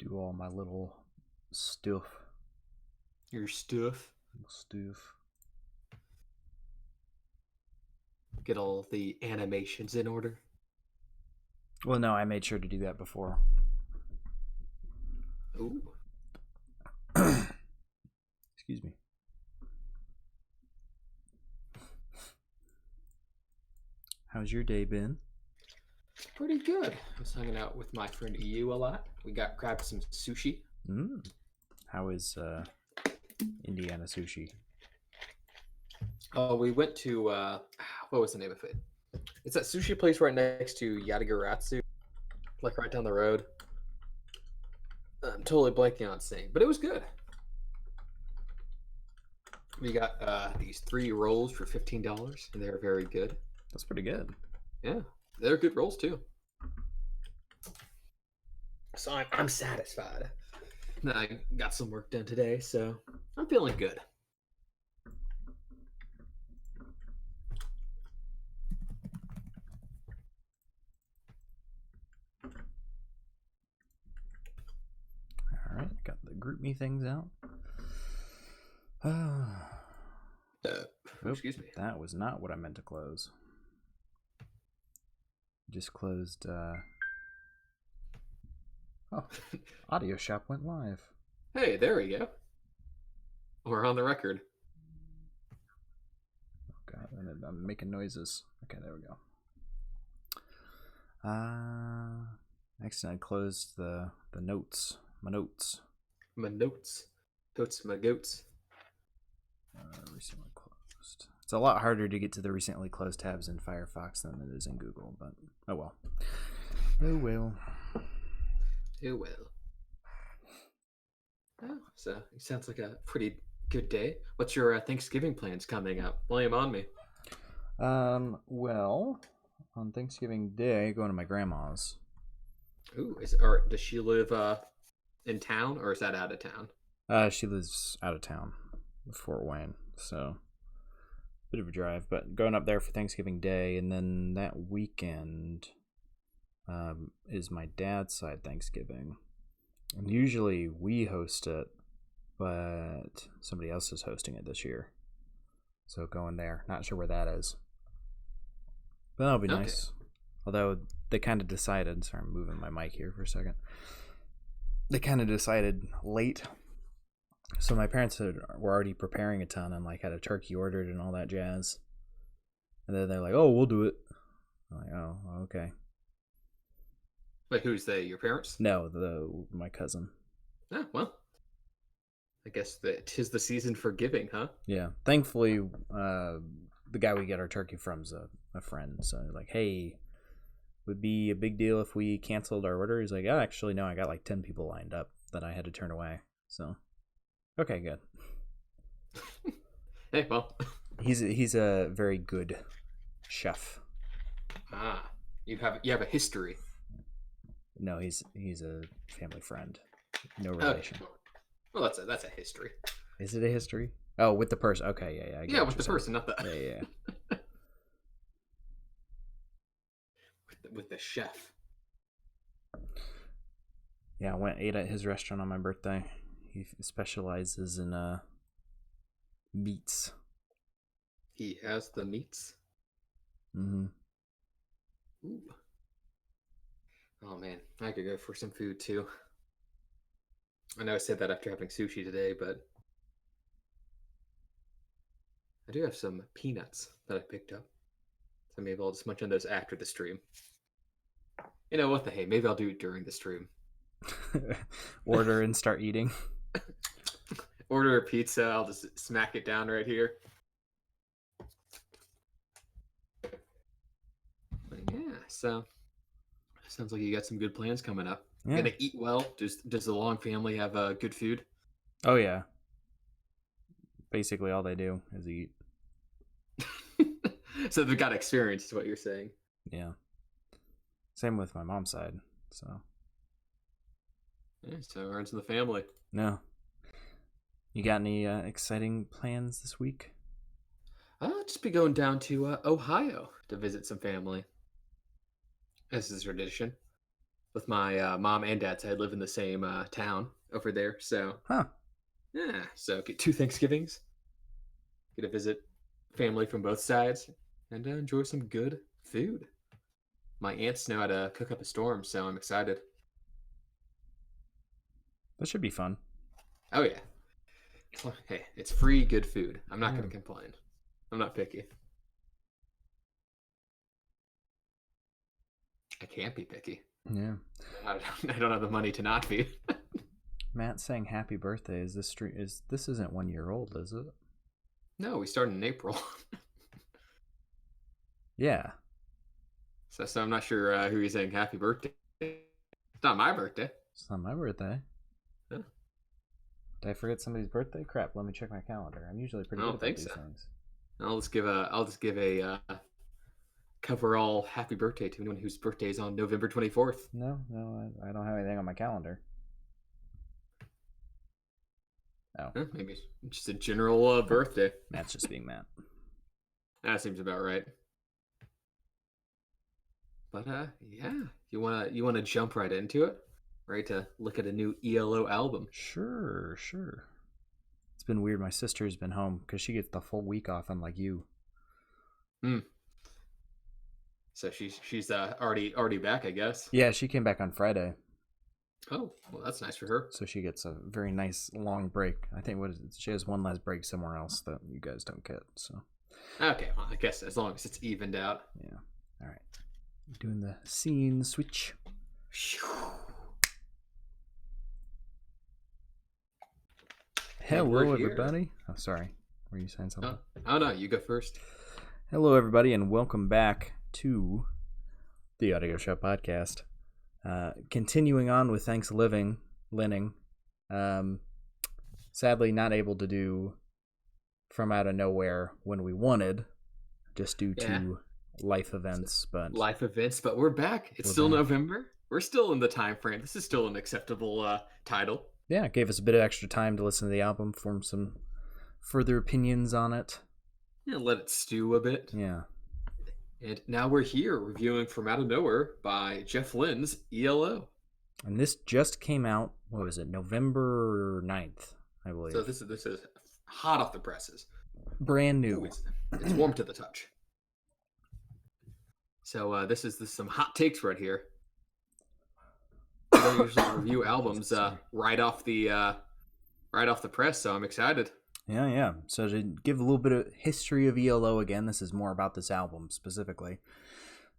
do all my little stuff. Your stuff. Stuff. Get all the animations in order. Well, no, I made sure to do that before. Ooh. Excuse me. How's your day been? Pretty good. I was hanging out with my friend EU a lot. We grabbed some sushi. How is Indiana sushi? Oh, we went to what was the name of it? It's that sushi place right next to Yadagaratsu, like right down the road. I'm totally blanking on its name, but it was good. We got these 3 rolls for $15, and they're very good. That's pretty good. Yeah, they're good rolls too. So I'm satisfied. I got some work done today, so I'm feeling good. All right, got the group me things out. Excuse me. That was not what I meant to close. Just closed. Oh, Audio Shop went live. Hey, there we go. We're on the record. Oh God, I'm making noises. Okay, there we go. Next, I closed the notes. My notes. My notes. Totes my goats. Recently closed. It's a lot harder to get to the recently closed tabs in Firefox than it is in Google, but oh well. Oh well. Oh well. Oh, so it sounds like a pretty good day. What's your Thanksgiving plans coming up? Lay 'em on me. Well, on Thanksgiving Day, going to my grandma's. Ooh, does she live in town, or is that out of town? She lives out of town, Fort Wayne, so bit of a drive. But going up there for Thanksgiving Day, and then that weekend is my dad's side Thanksgiving, and usually we host it, but somebody else is hosting it this year. So going there, not sure where that is, but that'll be nice. Although they kind of decided, sorry, I'm moving my mic here for a second. They kind of decided late. So my parents were already preparing a ton and like had a turkey ordered and all that jazz. And then they're like, "Oh, we'll do it." I'm like, "Oh, okay." Like, who's they? Your parents? No, my cousin. Oh, well. I guess that 'tis the season for giving, huh? Yeah. Thankfully, the guy we get our turkey from's a friend. So like, "Hey, would be a big deal if we canceled our order." He's like, "Oh, actually, no, I got like 10 people lined up that I had to turn away." So, okay, good. Hey, well. He's a very good chef. Ah, you have a history. No, he's a family friend. No relation. Okay. Well, that's a history. Is it a history? Oh, with the person. Okay, yeah. Yeah, with the person, not the Yeah. with the chef. Yeah, I ate at his restaurant on my birthday. He specializes in meats. He has the meats. Mm-hmm. Ooh. Oh man, I could go for some food too. I know I said that after having sushi today, but I do have some peanuts that I picked up. So maybe I'll just munch on those after the stream. You know what the hey, maybe I'll do it during the stream. Order and start eating. Order a pizza, I'll just smack it down right here. But yeah, so sounds like you got some good plans coming up. Yeah. Gonna eat well. Does the Long family have good food? Oh yeah. Basically, all they do is eat. So they've got experience, is what you're saying. Yeah. Same with my mom's side. So. Yeah, so it runs in the family. No. You got any exciting plans this week? I'll just be going down to Ohio to visit some family. This is a tradition. with my mom and dad. So I live in the same town over there. So Huh. yeah, so get 2 Thanksgivings. Get to visit family from both sides and enjoy some good food. My aunts know how to cook up a storm, so I'm excited. That should be fun. Oh yeah. Well, hey, it's free good food. I'm not Yeah. going to complain. I'm not picky. I can't be picky. Yeah. I don't have the money to not be. Matt saying happy birthday. Is this stream? This isn't 1 year old, is it? No, we started in April. Yeah. So I'm not sure who you're saying happy birthday. It's not my birthday. It's not my birthday. Huh. Did I forget somebody's birthday? Crap. Let me check my calendar. I'm usually pretty I good don't about think these so. things. I'll just give a coverall happy birthday to anyone whose birthday is on November 24th. No, I don't have anything on my calendar. Oh. Maybe just a general birthday. Matt's just being Matt. That seems about right. But yeah, you wanna jump right into it, right? To look at a new ELO album. Sure. It's been weird. My sister's been home because she gets the full week off, unlike you. So she's already back, I guess. Yeah, she came back on Friday. Oh, well, that's nice for her. So she gets a very nice long break. I think she has one last break somewhere else that you guys don't get. So okay, well, I guess as long as it's evened out. Yeah. All right. Doing the scene switch. Hello, everybody. Oh, sorry. Were you saying something? Oh no, you go first. Hello, everybody, and welcome back to the Audio Show podcast. Continuing on with Thanks-Lynning. Sadly, not able to do From Out of Nowhere when we wanted, just due to life events. But we're back. It's still November. We're still in the time frame. This is still an acceptable title. Yeah, it gave us a bit of extra time to listen to the album, form some further opinions on it. Yeah, let it stew a bit. Yeah. And now we're here reviewing From Out of Nowhere by Jeff Lynne's ELO. And this just came out, what was it, November 9th, I believe. So this is hot off the presses. Brand new. Ooh, it's warm to the touch. So this is some hot takes right here. I don't usually review albums right off the press, so I'm excited. Yeah. So to give a little bit of history of ELO again, this is more about this album specifically.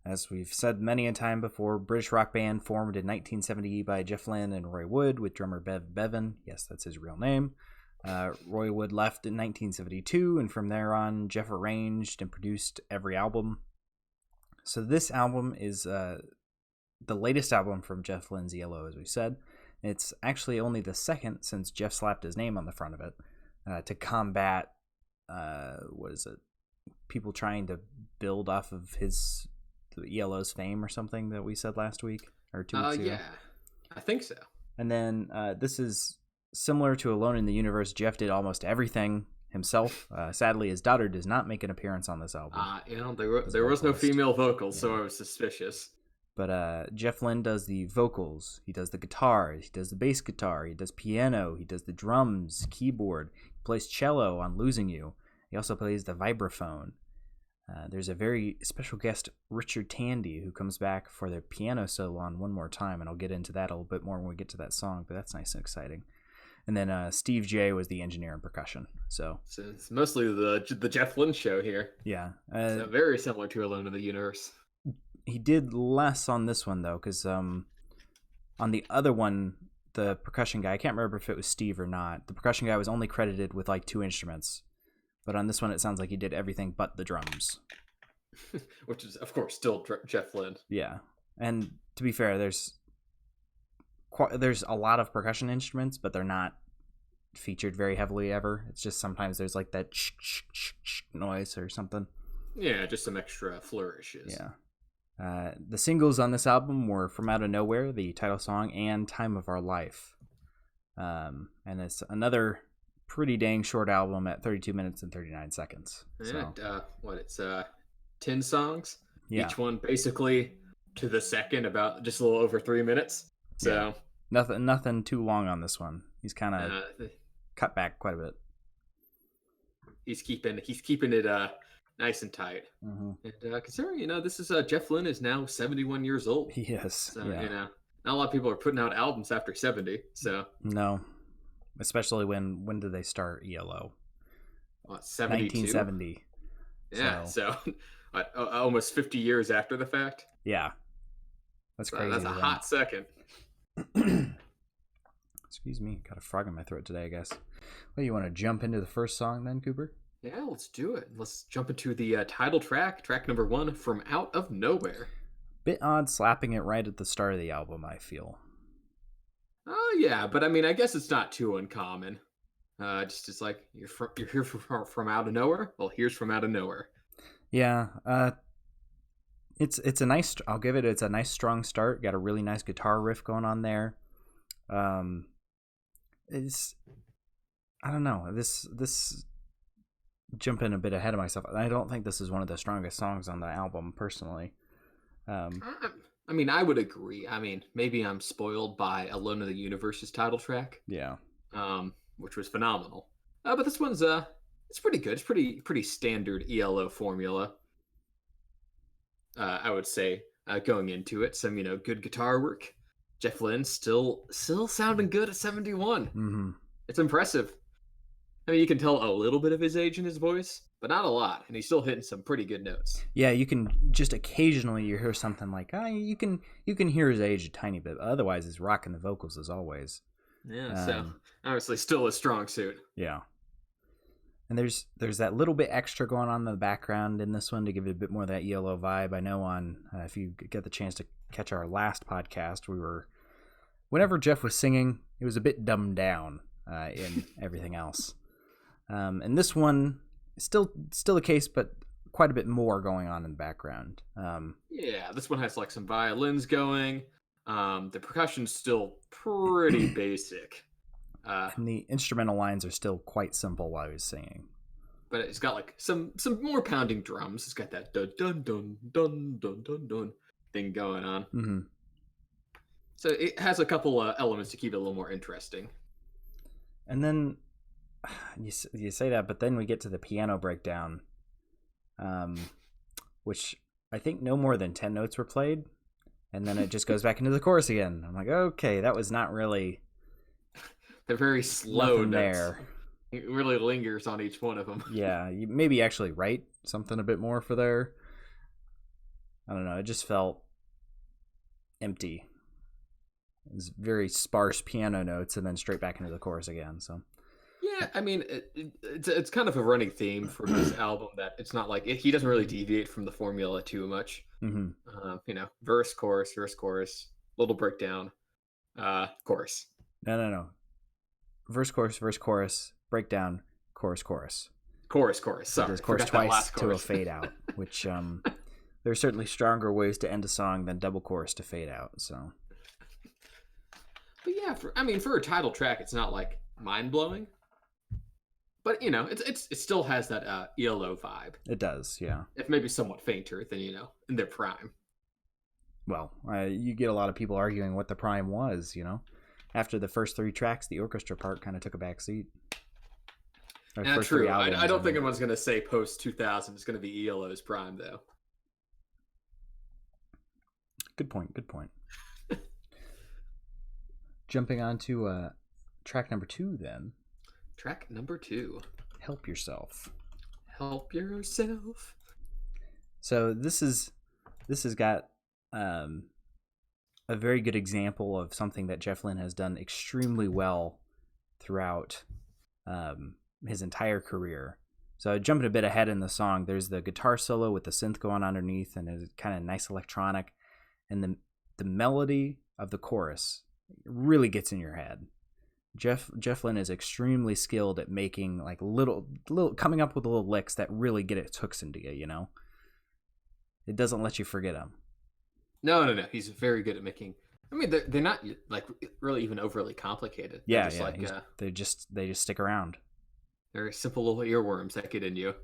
As we've said many a time before, British rock band formed in 1970 by Jeff Lynne and Roy Wood with drummer Bev Bevan. Yes, that's his real name. Roy Wood left in 1972, and from there on, Jeff arranged and produced every album. So this album is the latest album from Jeff Lynne's ELO, as we said. It's actually only the second since Jeff slapped his name on the front of it to combat, people trying to build off of the ELO's fame or something that we said last week or 2 weeks ago. Yeah, I think so. And then this is similar to Alone in the Universe. Jeff did almost everything himself. Sadly, his daughter does not make an appearance on this album. There was no female vocals, so I was suspicious. But Jeff Lynne does the vocals, he does the guitar, he does the bass guitar, he does piano, he does the drums, keyboard, he plays cello on Losing You. He also plays the vibraphone. There's a very special guest, Richard Tandy, who comes back for the piano solo on One More Time, and I'll get into that a little bit more when we get to that song, but that's nice and exciting. And then Steve J was the engineer and percussion. So it's mostly the Jeff Lynne show here. Yeah. So very similar to Alone in the Universe. He did less on this one, though, because on the other one, the percussion guy, I can't remember if it was Steve or not, the percussion guy was only credited with like 2 instruments. But on this one, it sounds like he did everything but the drums. Which is, of course, still Jeff Lynne. Yeah. And to be fair, there's a lot of percussion instruments, but they're not featured very heavily ever. It's just sometimes there's like that noise or something. Yeah, just some extra flourishes. Yeah. The singles on this album were From Out of Nowhere, the title song, and Time of Our Life. And it's another pretty dang short album at 32 minutes and 39 seconds. Yeah, So. it's 10 songs? Yeah. Each one basically to the second, about just a little over 3 minutes. So nothing too long on this one. He's kind of cut back quite a bit. He's keeping it nice and tight. Mm-hmm. And considering, this is Jeff Lynne is now 71 years old. He is. So, yeah. Not a lot of people are putting out albums after 70. So no, especially when did they start ELO? 72? 1970. Yeah. So almost 50 years after the fact. Yeah. That's crazy. That's a hot second. Excuse me. Got a frog in my throat today, I guess. Well, you want to jump into the first song then, Cooper? Yeah, let's do it. Let's jump into the title track number 1, From Out of Nowhere. Bit odd slapping it right at the start of the album, I feel. Oh, yeah, but I mean, I guess it's not too uncommon. Just like, you're here from out of nowhere? Well, here's From Out of Nowhere. Yeah, it's a nice, I'll give it, it's a nice strong start. Got a really nice guitar riff going on there. It's, I don't know, this jumping a bit ahead of myself. I don't think this is one of the strongest songs on the album, personally. I mean, I would agree. I mean, maybe I'm spoiled by Alone in the Universe's title track. Yeah. Which was phenomenal. But this one's it's pretty good. It's pretty standard ELO formula. I would say going into it, some good guitar work. Jeff Lynne still sounding good at 71. Mm-hmm. It's impressive. I mean, you can tell a little bit of his age in his voice, but not a lot, and he's still hitting some pretty good notes. Yeah, you can just occasionally you hear something like, you can hear his age a tiny bit. Otherwise, he's rocking the vocals as always. Yeah, so obviously still a strong suit. Yeah. And there's that little bit extra going on in the background in this one to give it a bit more of that ELO vibe. I know if you get the chance to catch our last podcast, whenever Jeff was singing, it was a bit dumbed down in everything else. And this one is still the case, but quite a bit more going on in the background. Yeah, this one has like some violins going. The percussion's still pretty basic. And the instrumental lines are still quite simple while he's singing. But it's got like some more pounding drums. It's got that dun dun dun dun dun dun dun thing going on. Mm-hmm. So it has a couple elements to keep it a little more interesting. And then you say that, but then we get to the piano breakdown, which I think no more than 10 notes were played, and then it just goes back into the chorus again. I'm like, okay, that was not really... They're very slow notes. There. It really lingers on each one of them. Yeah, you maybe actually write something a bit more for there. I don't know, it just felt empty. It was very sparse piano notes and then straight back into the chorus again, so... Yeah, I mean, it's kind of a running theme for this album that it's not like he doesn't really deviate from the formula too much. Mm-hmm. Verse, chorus, little breakdown, chorus. No. Verse, chorus, breakdown, chorus. Chorus. Sorry, There's chorus twice to a fade out, which there are certainly stronger ways to end a song than double chorus to fade out. So, but yeah, for a title track, it's not like mind blowing. But it still has that ELO vibe. It does, yeah. If maybe somewhat fainter than in their prime. Well, you get a lot of people arguing what the prime was. After the first 3 tracks, the orchestra part kind of took a back seat. True. I don't think anyone's going to say post 2000 is going to be ELO's prime, though. Good point. Jumping on to track number 2, then. Track number 2. Help Yourself. Help Yourself. So this has got a very good example of something that Jeff Lynne has done extremely well throughout his entire career. So jumping a bit ahead in the song, there's the guitar solo with the synth going underneath, and it's kind of nice electronic, and the melody of the chorus really gets in your head. Jeff Lynne is extremely skilled at making like little coming up with little licks that really get its hooks into you. It doesn't let you forget them. No. He's very good at making. I mean, they're not like really even overly complicated. Yeah, they just stick around. Very simple little earworms that get in you.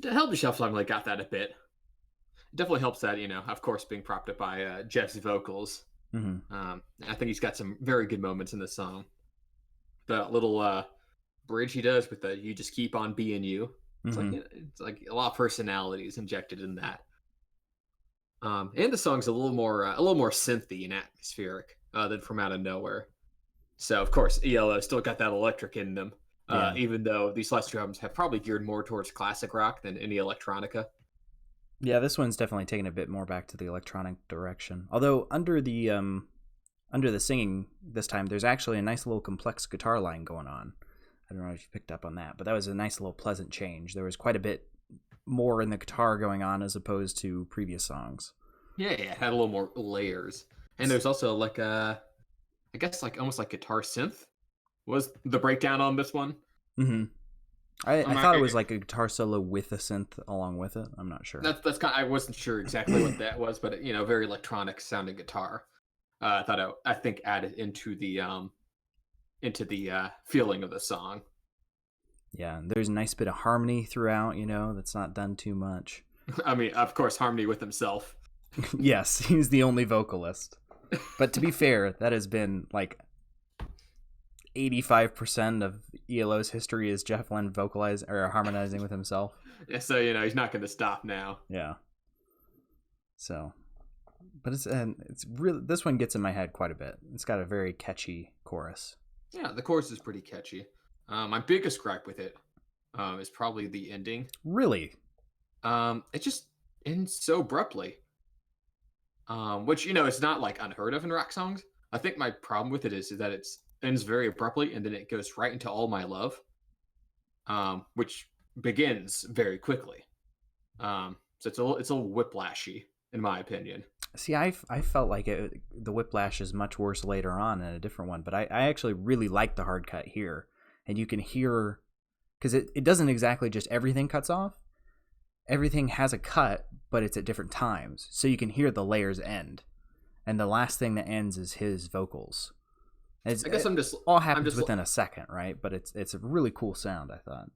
To Help Yourself, I like got that a bit. it definitely helps that, of course, being propped up by Jeff's vocals. Hmm. I think he's got some very good moments in this song. The little bridge he does with the "You just keep on being you." Hmm. It's like a lot of personalities injected in that. And the song's a little more synthy and atmospheric than From Out of Nowhere. So of course ELO still got that electric in them, Yeah. even though these last two albums have probably geared more towards classic rock than any electronica. Yeah, this one's definitely taken a bit more back to the electronic direction. Although under the singing this time, there's actually a nice little complex guitar line going on. I don't know if you picked up on that, but that was a nice little pleasant change. There was quite a bit more in the guitar going on as opposed to previous songs. Yeah, it had a little more layers, and there's also like I guess like almost like guitar synth was the breakdown on this one. Mm-hmm. I'm I not, thought it was like a guitar solo with a synth along with it. I'm not sure. that's kind. I wasn't sure exactly what that was, but very electronic sounding guitar. I think added into the feeling of the song. Yeah, there's a nice bit of harmony throughout, that's not done too much. I mean, of course, harmony with himself. Yes, he's the only vocalist. But to be fair, that has been like 85% of ELO's history is Jeff Lynne vocalizing or harmonizing with himself. Yeah, so he's not going to stop now. Yeah. So, but it's really, this one gets in my head quite a bit. It's got a very catchy chorus. Yeah, the chorus is pretty catchy. My biggest gripe with it is probably the ending. Really? It just ends so abruptly. Which it's not like unheard of in rock songs. I think my problem with it is that it ends very abruptly and then it goes right into All My Love, which begins very quickly. So it's a little whiplashy in my opinion. See, I felt like the whiplash is much worse later on in a different one, but I actually really like the hard cut here, and you can hear because it doesn't exactly just everything cuts off. Everything has a cut, but it's at different times. So you can hear the layers end. And the last thing that ends is his vocals. I guess all happens within a second, right? But it's a really cool sound, I thought.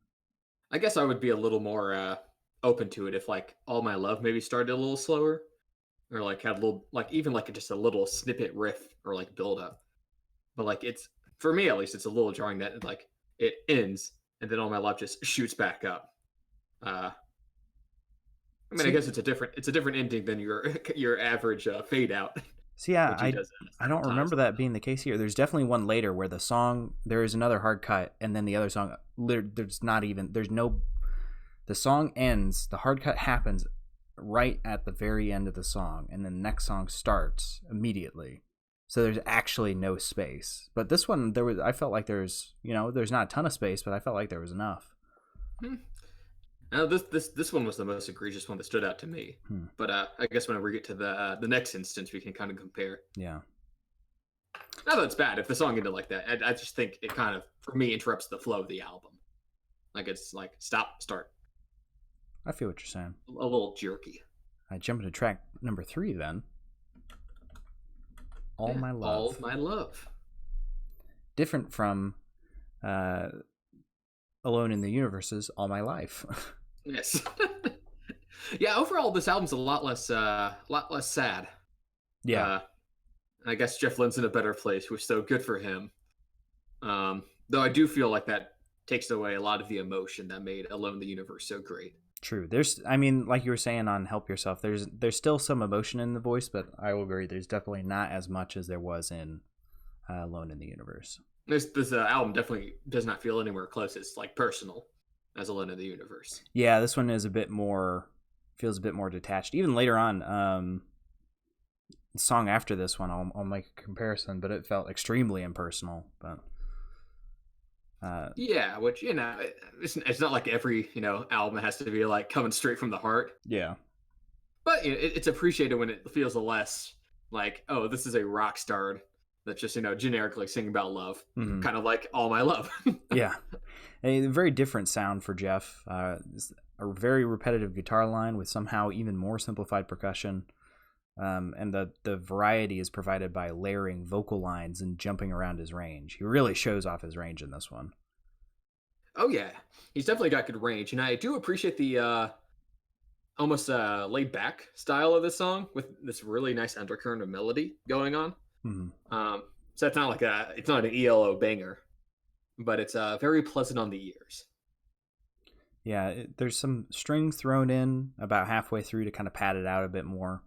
I guess I would be a little more open to it if like All My Love maybe started a little slower. Or like had a little even like just a little snippet riff or like build up. But like it's for me at least it's a little jarring that like it ends and then All My Love just shoots back up. I guess it's a different ending than your average fade out. So yeah, I don't remember that being the case here. There's definitely one later where there is another hard cut, and then the other song the song ends, the hard cut happens right at the very end of the song, and then the next song starts immediately. So there's actually no space. But this one I felt like there's not a ton of space, but I felt like there was enough. Now this one was the most egregious one that stood out to me. But I guess whenever we get to the next instance, we can kind of compare. Yeah. Not that it's bad if the song ended like that. I just think it kind of, for me, interrupts the flow of the album. Like it's like stop, start. I feel what you're saying. A little jerky. I jump into track number 3 then. All My Love. All My Love. Different from Alone in the Universe's All My Life. Yes. Yeah, overall this album's a lot less sad. Yeah. I guess Jeff Lynne's in a better place, which is so good for him. Though I do feel like that takes away a lot of the emotion that made Alone in the Universe so great. True. Like you were saying on Help Yourself, there's still some emotion in the voice, but I will agree there's definitely not as much as there was in Alone in the Universe. This album definitely does not feel anywhere close as like personal as Alone in the Universe. Yeah, this one is feels a bit more detached. Even later on, the song after this one, I'll make a comparison, but it felt extremely impersonal. But yeah, which it's not like every album has to be like coming straight from the heart. Yeah, but it's appreciated when it feels a less like, oh, this is a rock star that's just generically singing about love, kind of like All My Love. Yeah, a very different sound for Jeff. A very repetitive guitar line with somehow even more simplified percussion. And the variety is provided by layering vocal lines and jumping around his range. He really shows off his range in this one. Oh yeah, he's definitely got good range, and I do appreciate the almost laid back style of the song with this really nice undercurrent of melody going on. Hmm. So it's not like it's not an ELO banger, but it's very pleasant on the ears. Yeah, there's some strings thrown in about halfway through to kind of pad it out a bit more.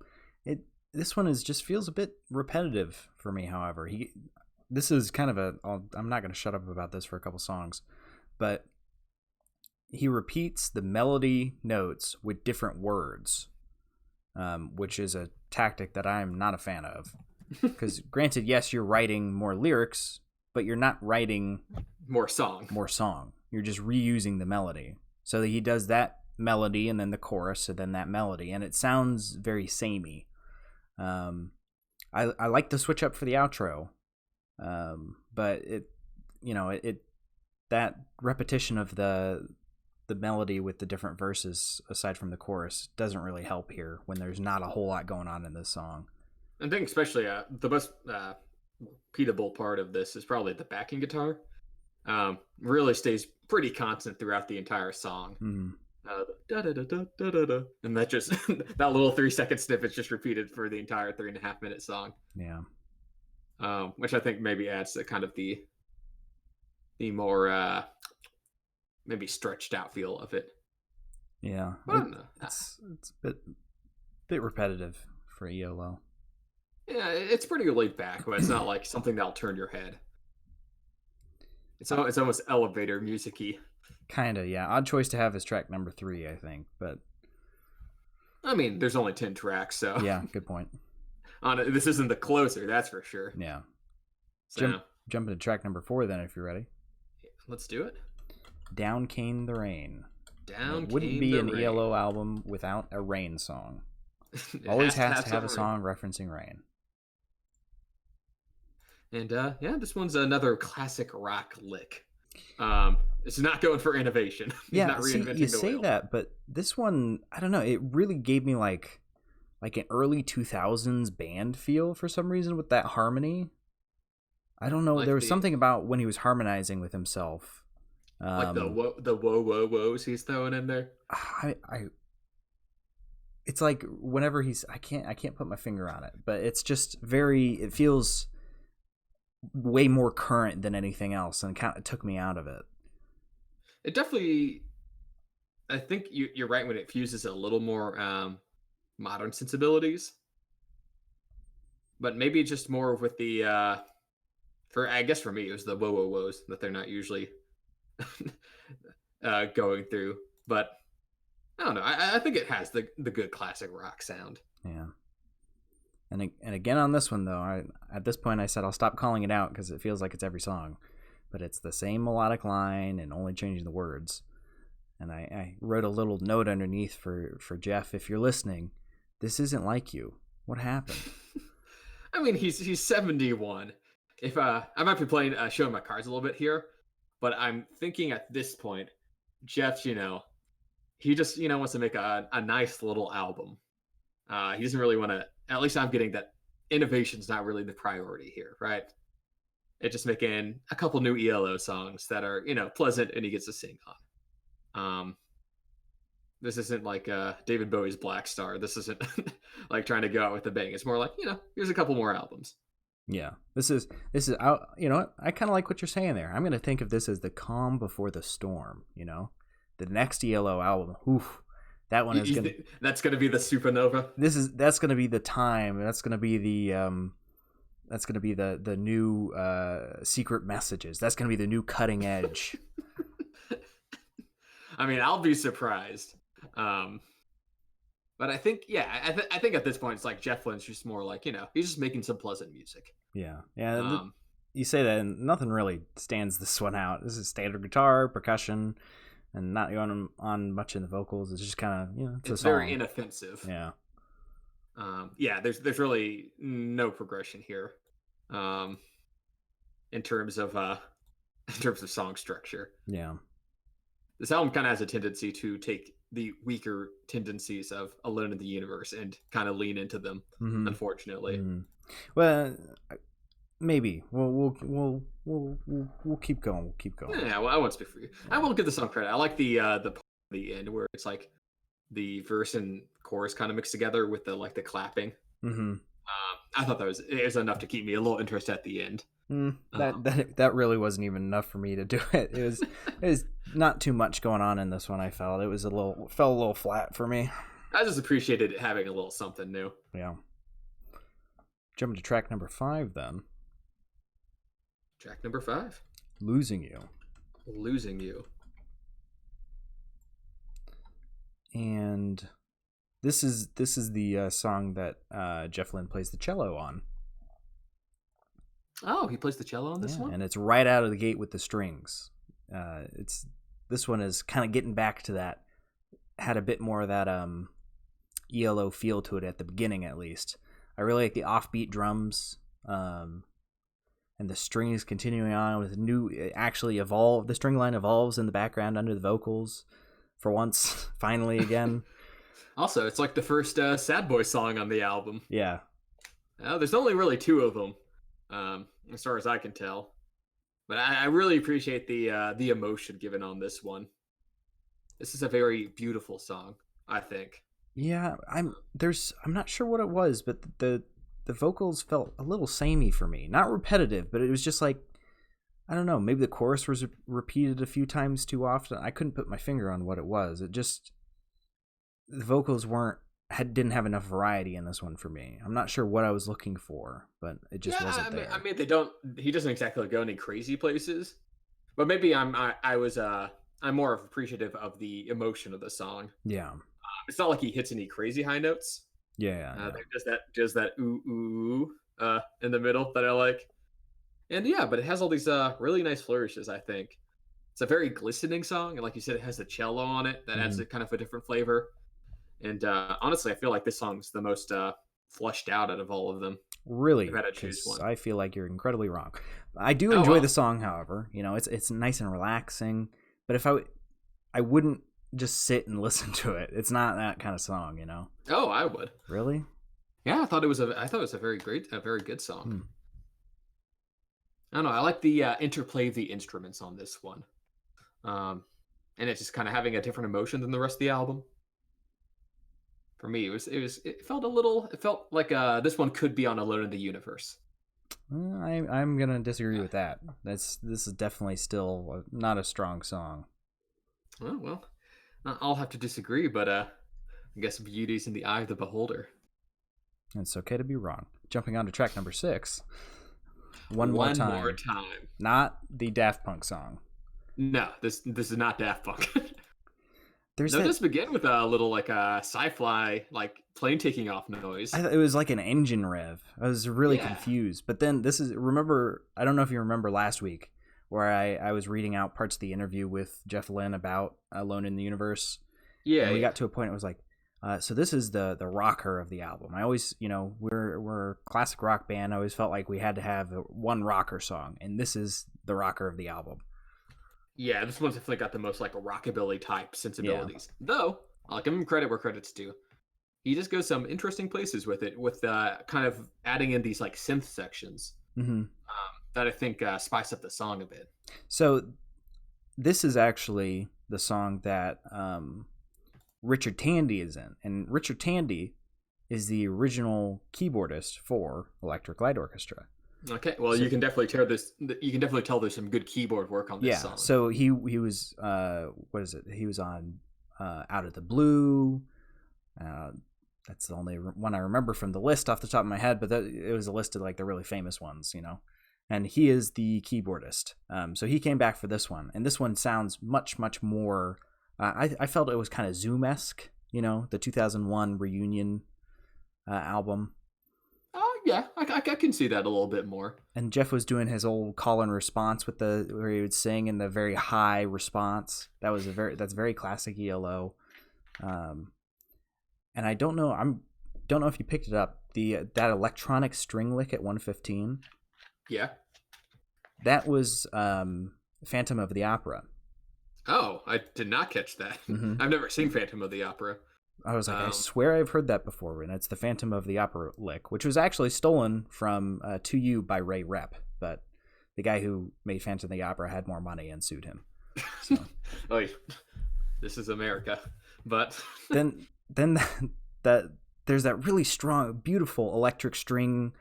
This one just feels a bit repetitive for me. However, this is kind of I'm not going to shut up about this for a couple songs, but he repeats the melody notes with different words, which is a tactic that I'm not a fan of. Because granted, yes, you're writing more lyrics, but you're not writing more song. You're just reusing the melody. So he does that melody and then the chorus and then that melody, and it sounds very samey. I like the switch up for the outro, but that repetition of the melody with the different verses aside from the chorus doesn't really help here when there's not a whole lot going on in this song. I think especially the most repeatable part of this is probably the backing guitar. Really stays pretty constant throughout the entire song. Mm-hmm. And that just that little 3-second snippet's just repeated for the entire 3.5-minute song. Yeah. Which I think maybe adds to kind of the more maybe stretched out feel of it. Yeah. I don't know. It's a bit repetitive for ELO. Yeah, it's pretty laid back, but it's not like something that'll turn your head. It's almost elevator music-y. Kinda, yeah. Odd choice to have is track number 3, I think, but I mean, there's only 10 tracks, so yeah, good point. This isn't the closer, that's for sure. Yeah. So, jump into track number 4 then, if you're ready. Let's do it. Down Came the Rain. It wouldn't be an ELO album without a rain song. Always has to have a song referencing rain. And yeah, this one's another classic rock lick. It's not going for innovation. Yeah, not reinventing you the say wheel. that, but this one, I don't know. It really gave me like an early 2000s band feel for some reason with that harmony. I don't know. There was something about when he was harmonizing with himself. Like the whoa whoas he's throwing in there. It's like whenever I can't put my finger on it, but it's just it feels way more current than anything else, and kind of took me out of it. It definitely, I think you're right when it fuses a little more modern sensibilities, but maybe just more with the I guess for me it was the whoa whoa whoas that they're not usually going through, but I don't know. I think it has the good classic rock sound. Yeah. And again on this one though, at this point I said I'll stop calling it out because it feels like it's every song, but it's the same melodic line and only changing the words. And I wrote a little note underneath for Jeff, if you're listening, this isn't like you. What happened? I mean, he's 71. If I might be playing showing my cards a little bit here, but I'm thinking at this point, Jeff, he just wants to make a nice little album. He doesn't really want to. At least I'm getting that innovation's not really the priority here, right? It's just making a couple new ELO songs that are pleasant and he gets to sing on. This isn't like David Bowie's Black Star. This isn't like trying to go out with a bang. It's more like here's a couple more albums. Yeah, this is out. You know what? I kind of like what you're saying there. I'm gonna think of this as the calm before the storm. The next ELO album. Oof. That one is gonna. That's gonna be the supernova. That's gonna be the time. That's gonna be the the new secret messages. That's gonna be the new cutting edge. I mean, I'll be surprised. But I think, I think at this point it's like Jeff Lynne's just more like he's just making some pleasant music. Yeah. You say that, and nothing really stands this one out. This is standard guitar, percussion. And not going on much in the vocals. It's just kind of, it's very inoffensive. Yeah. There's really no progression here, in terms of song structure. Yeah. This album kind of has a tendency to take the weaker tendencies of Alone in the Universe and kind of lean into them. Mm-hmm. Unfortunately. Mm-hmm. Well, maybe we'll keep going. We'll keep going. Yeah, well, I won't speak for you. I will give the song credit. I like the part at the end where it's like the verse and chorus kind of mixed together with the clapping. Mm-hmm. I thought it was enough to keep me a little interested at the end. That really wasn't even enough for me to do it. It was not too much going on in this one. I felt it fell a little flat for me. I just appreciated it having a little something new. Yeah. Jumping to track number 5 then. Track number 5. Losing You. Losing You. And this is the song that Jeff Lynne plays the cello on. Oh, he plays the cello on this one? And it's right out of the gate with the strings. This one is kind of getting back to that. Had a bit more of that ELO feel to it at the beginning, at least. I really like the offbeat drums, and the strings continuing on with the string line evolves in the background under the vocals for once, finally again. Also, it's like the first Sad Boy song on the album. Yeah. There's only really 2 of them, as far as I can tell. But I really appreciate the emotion given on this one. This is a very beautiful song, I think. Yeah, I'm not sure what it was, but the vocals felt a little samey for me. Not repetitive, but it was just like, I don't know, maybe the chorus was repeated a few times too often. I couldn't put my finger on what it was. The vocals didn't have enough variety in this one for me. I'm not sure what I was looking for, but it just wasn't there. I mean, he doesn't exactly go any crazy places, but maybe I'm more appreciative of the emotion of the song. Yeah. It's not like he hits any crazy high notes. Yeah. There's that ooh in the middle that I like. And yeah, but it has all these really nice flourishes, I think. It's a very glistening song, and like you said, it has a cello on it that adds a kind of a different flavor. And honestly, I feel like this song's the most fleshed out of all of them. Really? If I had to choose one. I feel like you're incredibly wrong. I do enjoy the song, however. It's nice and relaxing. But if I wouldn't just sit and listen to it. It's not that kind of song, Oh, I would. Really? Yeah, I thought it was a very good song. I don't know. I like the interplay of the instruments on this one, and it's just kind of having a different emotion than the rest of the album. For me, it felt like this one could be on Alone in the Universe. I'm gonna disagree with that. This is definitely still not a strong song. Oh, well, I'll have to disagree, but I guess beauty's in the eye of the beholder. It's okay to be wrong. Jumping on to track number 6. One more time. Not the Daft Punk song. No, this is not Daft Punk. Does this begin with a little sci-fi plane taking off noise? I thought it was like an engine rev. I was really confused. But then I don't know if you remember last week where I was reading out parts of the interview with Jeff Lynne about Alone in the Universe. Yeah. And we got to a point it was like, so this is the rocker of the album. I always, we're a classic rock band. I always felt like we had to have one rocker song, and this is the rocker of the album. Yeah, this one's definitely got the most rockabilly type sensibilities. Yeah. Though, I'll give him credit where credit's due. He just goes some interesting places with it, with kind of adding in these synth sections that I think spice up the song a bit. So this is actually the song that Richard Tandy is in, and Richard Tandy is the original keyboardist for Electric Light Orchestra. Okay, well, you can definitely tell this. You can definitely tell there's some good keyboard work on this song. So he was what is it? He was on Out of the Blue. That's the only one I remember from the list off the top of my head, but it was a list of the really famous ones, And he is the keyboardist. So he came back for this one, and this one sounds much more. I felt it was kind of Zoom-esque, the 2001 reunion album. Oh yeah, I can see that a little bit more. And Jeff was doing his old call and response where he would sing in the very high response. That's very classic ELO. And I don't know if you picked it up, that electronic string lick at 115. Yeah. That was Phantom of the Opera. Oh, I did not catch that. Mm-hmm. I've never seen Phantom of the Opera. I was like, I swear I've heard that before, and it's the Phantom of the Opera lick, which was actually stolen from To You by Ray Rep, but the guy who made Phantom of the Opera had more money and sued him. So. Oh, this is America. but then that there's that really strong, beautiful electric string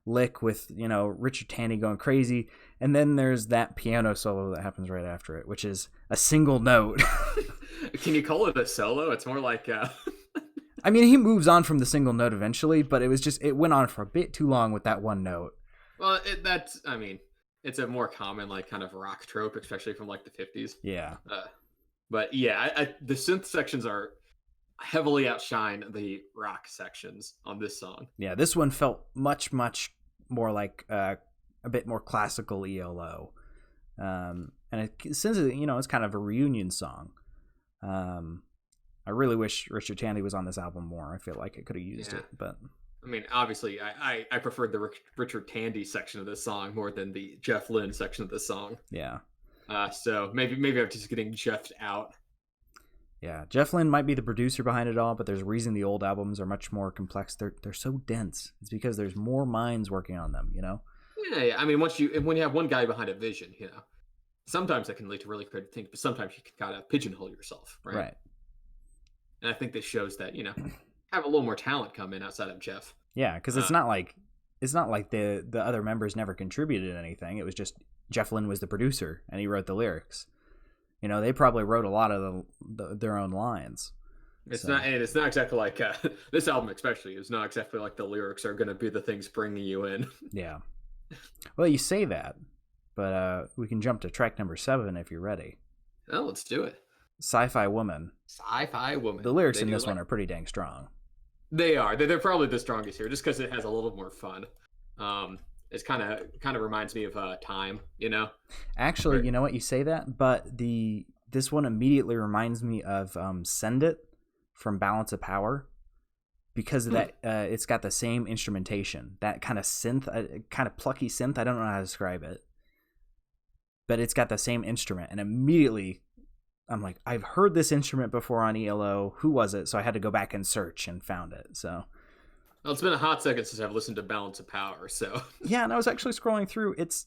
lick with, Richard Tandy going crazy, and then there's that piano solo that happens right after it, which is a single note. can you call it a solo? It's more like I mean, he moves on from the single note eventually, but it went on for a bit too long with that one note. well, I mean, it's a more common like kind of rock trope, especially from like the 50s. Yeah. But yeah, the synth sections are heavily outshine the rock sections on this song. Yeah, this one felt much, much more like a bit more classical ELO. And since it's kind of a reunion song, I really wish Richard Tandy was on this album more. I feel like it could have used it, but I mean, obviously, I preferred the Richard Tandy section of this song more than the Jeff Lynne section of this song. Yeah. So maybe I'm just getting Jeffed out. Yeah, Jeff Lynne might be the producer behind it all, but there's a reason the old albums are much more complex. They're so dense. It's because there's more minds working on them. Yeah. I mean, when you have one guy behind a vision, sometimes that can lead to really creative things, but sometimes you can kind of pigeonhole yourself, right? Right. And I think this shows that have a little more talent come in outside of Jeff. Yeah, because it's not like the other members never contributed anything. It was just Jeff Lynne was the producer and he wrote the lyrics. They probably wrote a lot of their own lines. It's not exactly like this album, especially, is not exactly like the lyrics are going to be the things bringing you in. Yeah. Well, you say that, but we can jump to track number 7 if you're ready. Oh, let's do it. Sci-Fi Woman. Sci-Fi Woman. The lyrics in this one are pretty dang strong. They are. They're probably the strongest here, just because it has a little more fun. It's kind of reminds me of Time, Actually, you know what, you say that, but this one immediately reminds me of Send It from Balance of Power, because of that. It's got the same instrumentation, that kind of synth, kind of plucky synth. I don't know how to describe it, but it's got the same instrument, and immediately I'm like, I've heard this instrument before on ELO. Who was it? So I had to go back and search and found it. So. Well, it's been a hot second since I've listened to Balance of Power, so. Yeah, and I was actually scrolling through. It's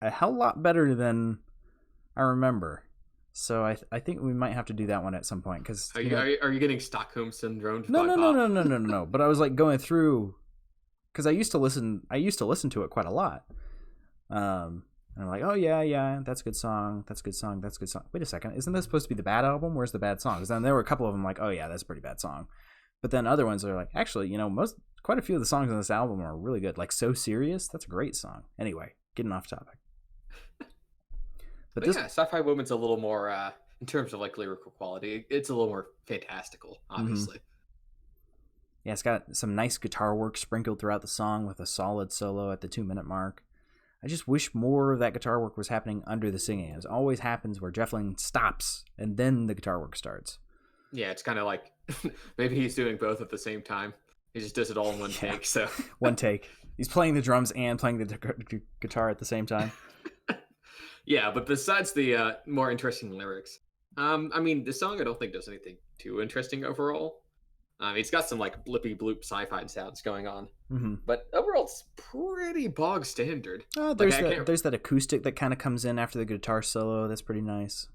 a hell lot better than I remember. So I think we might have to do that one at some point. Cause, are you getting Stockholm Syndrome? No. But I was like going through, because I used to listen to it quite a lot. And I'm like, oh yeah, that's a good song. That's a good song. Wait a second, isn't this supposed to be the bad album? Where's the bad songs? And then there were a couple of them like, oh yeah, that's a pretty bad song. But then other ones are like, actually, quite a few of the songs on this album are really good. Like So Serious, that's a great song. Anyway, getting off topic. But yeah, Sci-Fi Woman's a little more, in terms of like lyrical quality, it's a little more fantastical, obviously. Mm-hmm. Yeah, it's got some nice guitar work sprinkled throughout the song with a solid solo at the 2-minute mark. I just wish more of that guitar work was happening under the singing. It always happens where Jeff Lynne stops and then the guitar work starts. Yeah, it's kind of like maybe he's doing both at the same time. He just does it all in one take. So one take. He's playing the drums and playing the guitar at the same time. Yeah, but besides the more interesting lyrics, I mean, the song I don't think does anything too interesting overall. It's got some like blippy bloop sci-fi sounds going on, but overall it's pretty bog standard. There's that acoustic that kind of comes in after the guitar solo. That's pretty nice,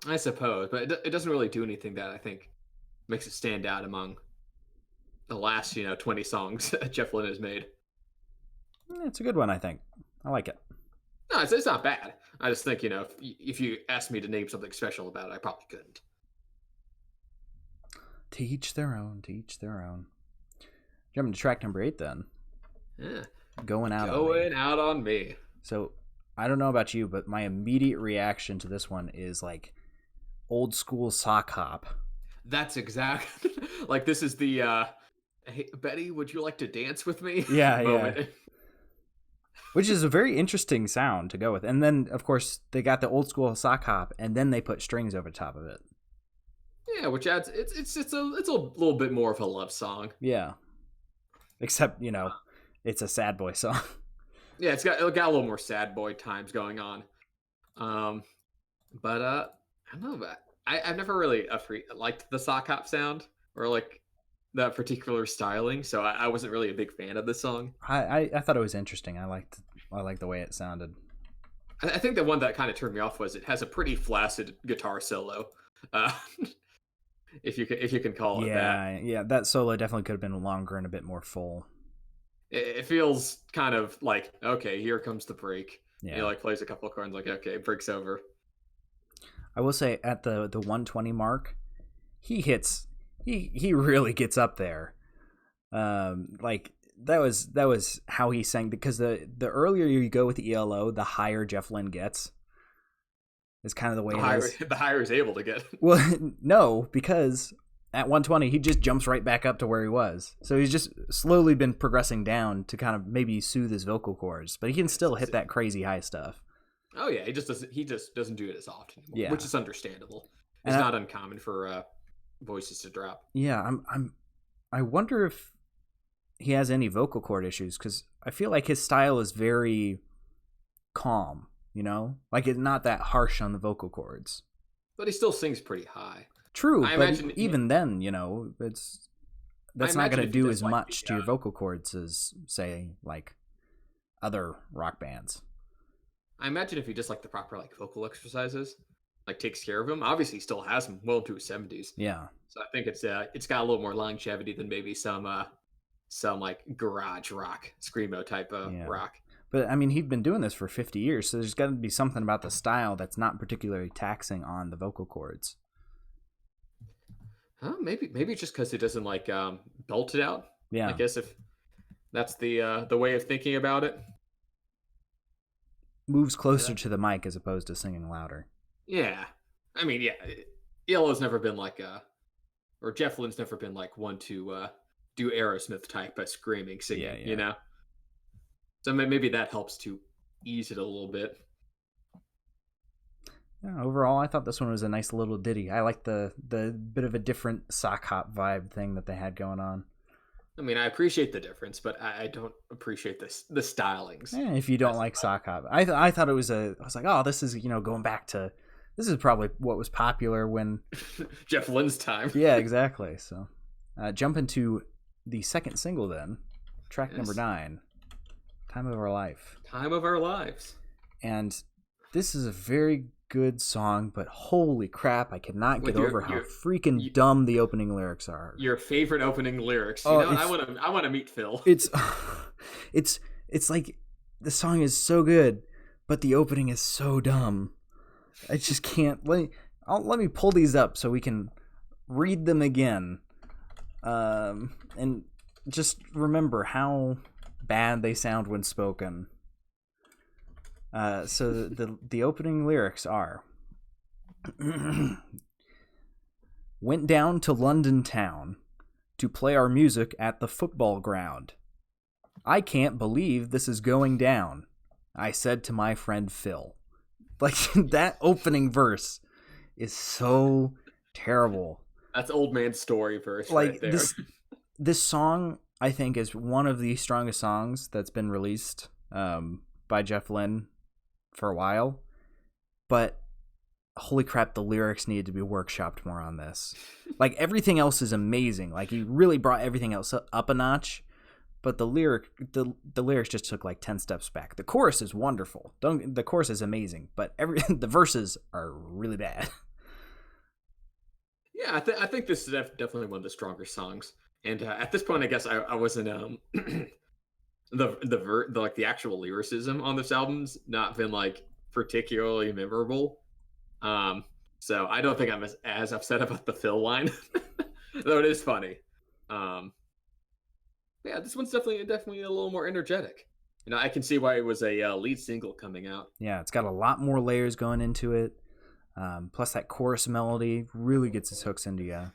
I suppose, but it doesn't really do anything that I think makes it stand out among the last 20 songs Jeff Lynne has made. It's a good one, I think. I like it. No, it's not bad. I just think if you asked me to name something special about it, I probably couldn't. To each their own. Jumping to track number 8 then. Yeah. Going out on me. So, I don't know about you, but my immediate reaction to this one is like old school sock hop. That's exact. Like this is the hey, Betty, would you like to dance with me? Yeah, moment. Yeah. Which is a very interesting sound to go with. And then of course they got the old school sock hop and then they put strings over top of it. Yeah, which adds it's a little bit more of a love song. Yeah. Except, it's a sad boy song. Yeah, it got a little more sad boy times going on. But I don't know, but I've never really liked the sock hop sound or like that particular styling, so I wasn't really a big fan of the song. I thought it was interesting. I liked the way it sounded. I think the one that kind of turned me off was it has a pretty flaccid guitar solo. if you can call it that. Yeah, that solo definitely could have been longer and a bit more full. It feels kind of like, okay, here comes the break. He Yeah. like plays a couple of cards, like, okay, break's over. I will say at the 120 mark, he really gets up there. Like that was how he sang, because the earlier you go with the ELO, the higher Jeff Lynne gets. Is kind of the way it is. The higher is able to get. Well, no, because at 120 he just jumps right back up to where he was. So he's just slowly been progressing down to kind of maybe soothe his vocal cords, but he can still hit that crazy high stuff. Oh yeah, he just doesn't do it as often anymore, Yeah. which is understandable. It's not uncommon for voices to drop. Yeah, I wonder if he has any vocal cord issues, because I feel like his style is very calm, you know? Like it's not that harsh on the vocal cords. But he still sings pretty high. True, but even then, you know, that's not going to do as much to your vocal cords as, say, like other rock bands. I imagine if he just like the proper like vocal exercises, like takes care of him. Obviously, he still has him well into his 70s. Yeah. So I think it's got a little more longevity than maybe some like garage rock, screamo type of rock. But I mean, he's been doing this for 50 years, so there's got to be something about the style that's not particularly taxing on the vocal cords. Huh? Maybe just because he doesn't like belt it out. Yeah. I guess if that's the way of thinking about it. Moves closer to the mic as opposed to singing louder. Yeah. I mean, yeah. ELO's never been like or Jeff Lynne's never been like one to do Aerosmith type of screaming, singing, you know? So maybe that helps to ease it a little bit. Yeah, overall, I thought this one was a nice little ditty. I like the bit of a different sock hop vibe thing that they had going on. I mean, I appreciate the difference, but I don't appreciate the stylings. If you don't like sock hop, I thought it was I was like, oh, this is, you know, going back to, this is probably what was popular when Jeff Lynne's time. Yeah, exactly. So, jump into the second single then, track number 9, "Time of Our Life." Time of Our Lives. And this is a very good song, but holy crap, I cannot get over how freaking dumb the opening lyrics are. Your favorite opening lyrics. You know, I want to meet Phil. It's like the song is so good, but the opening is so dumb. I just can't. Let me pull these up so we can read them again, and just remember how bad they sound when spoken. So the opening lyrics are: "Went down to London town to play our music at the football ground. I can't believe this is going down, I said to my friend Phil." Like, that opening verse is so terrible. That's old man story verse, like, right there. This song, I think, is one of the strongest songs that's been released by Jeff Lynne for a while. But holy crap, the lyrics needed to be workshopped more on this. Like, everything else is amazing. Like, he really brought everything else up a notch. But the lyrics just took like 10 steps back. The chorus is wonderful. The chorus is amazing, but the verses are really bad. Yeah, I think this is definitely one of the stronger songs. And at this point, I guess I wasn't the actual lyricism on this album's not been like particularly memorable. So I don't think I'm as upset about the Phil line, though it is funny. Yeah, this one's definitely a little more energetic. You know, I can see why it was a lead single coming out. Yeah, it's got a lot more layers going into it. Plus that chorus melody really gets its hooks into you.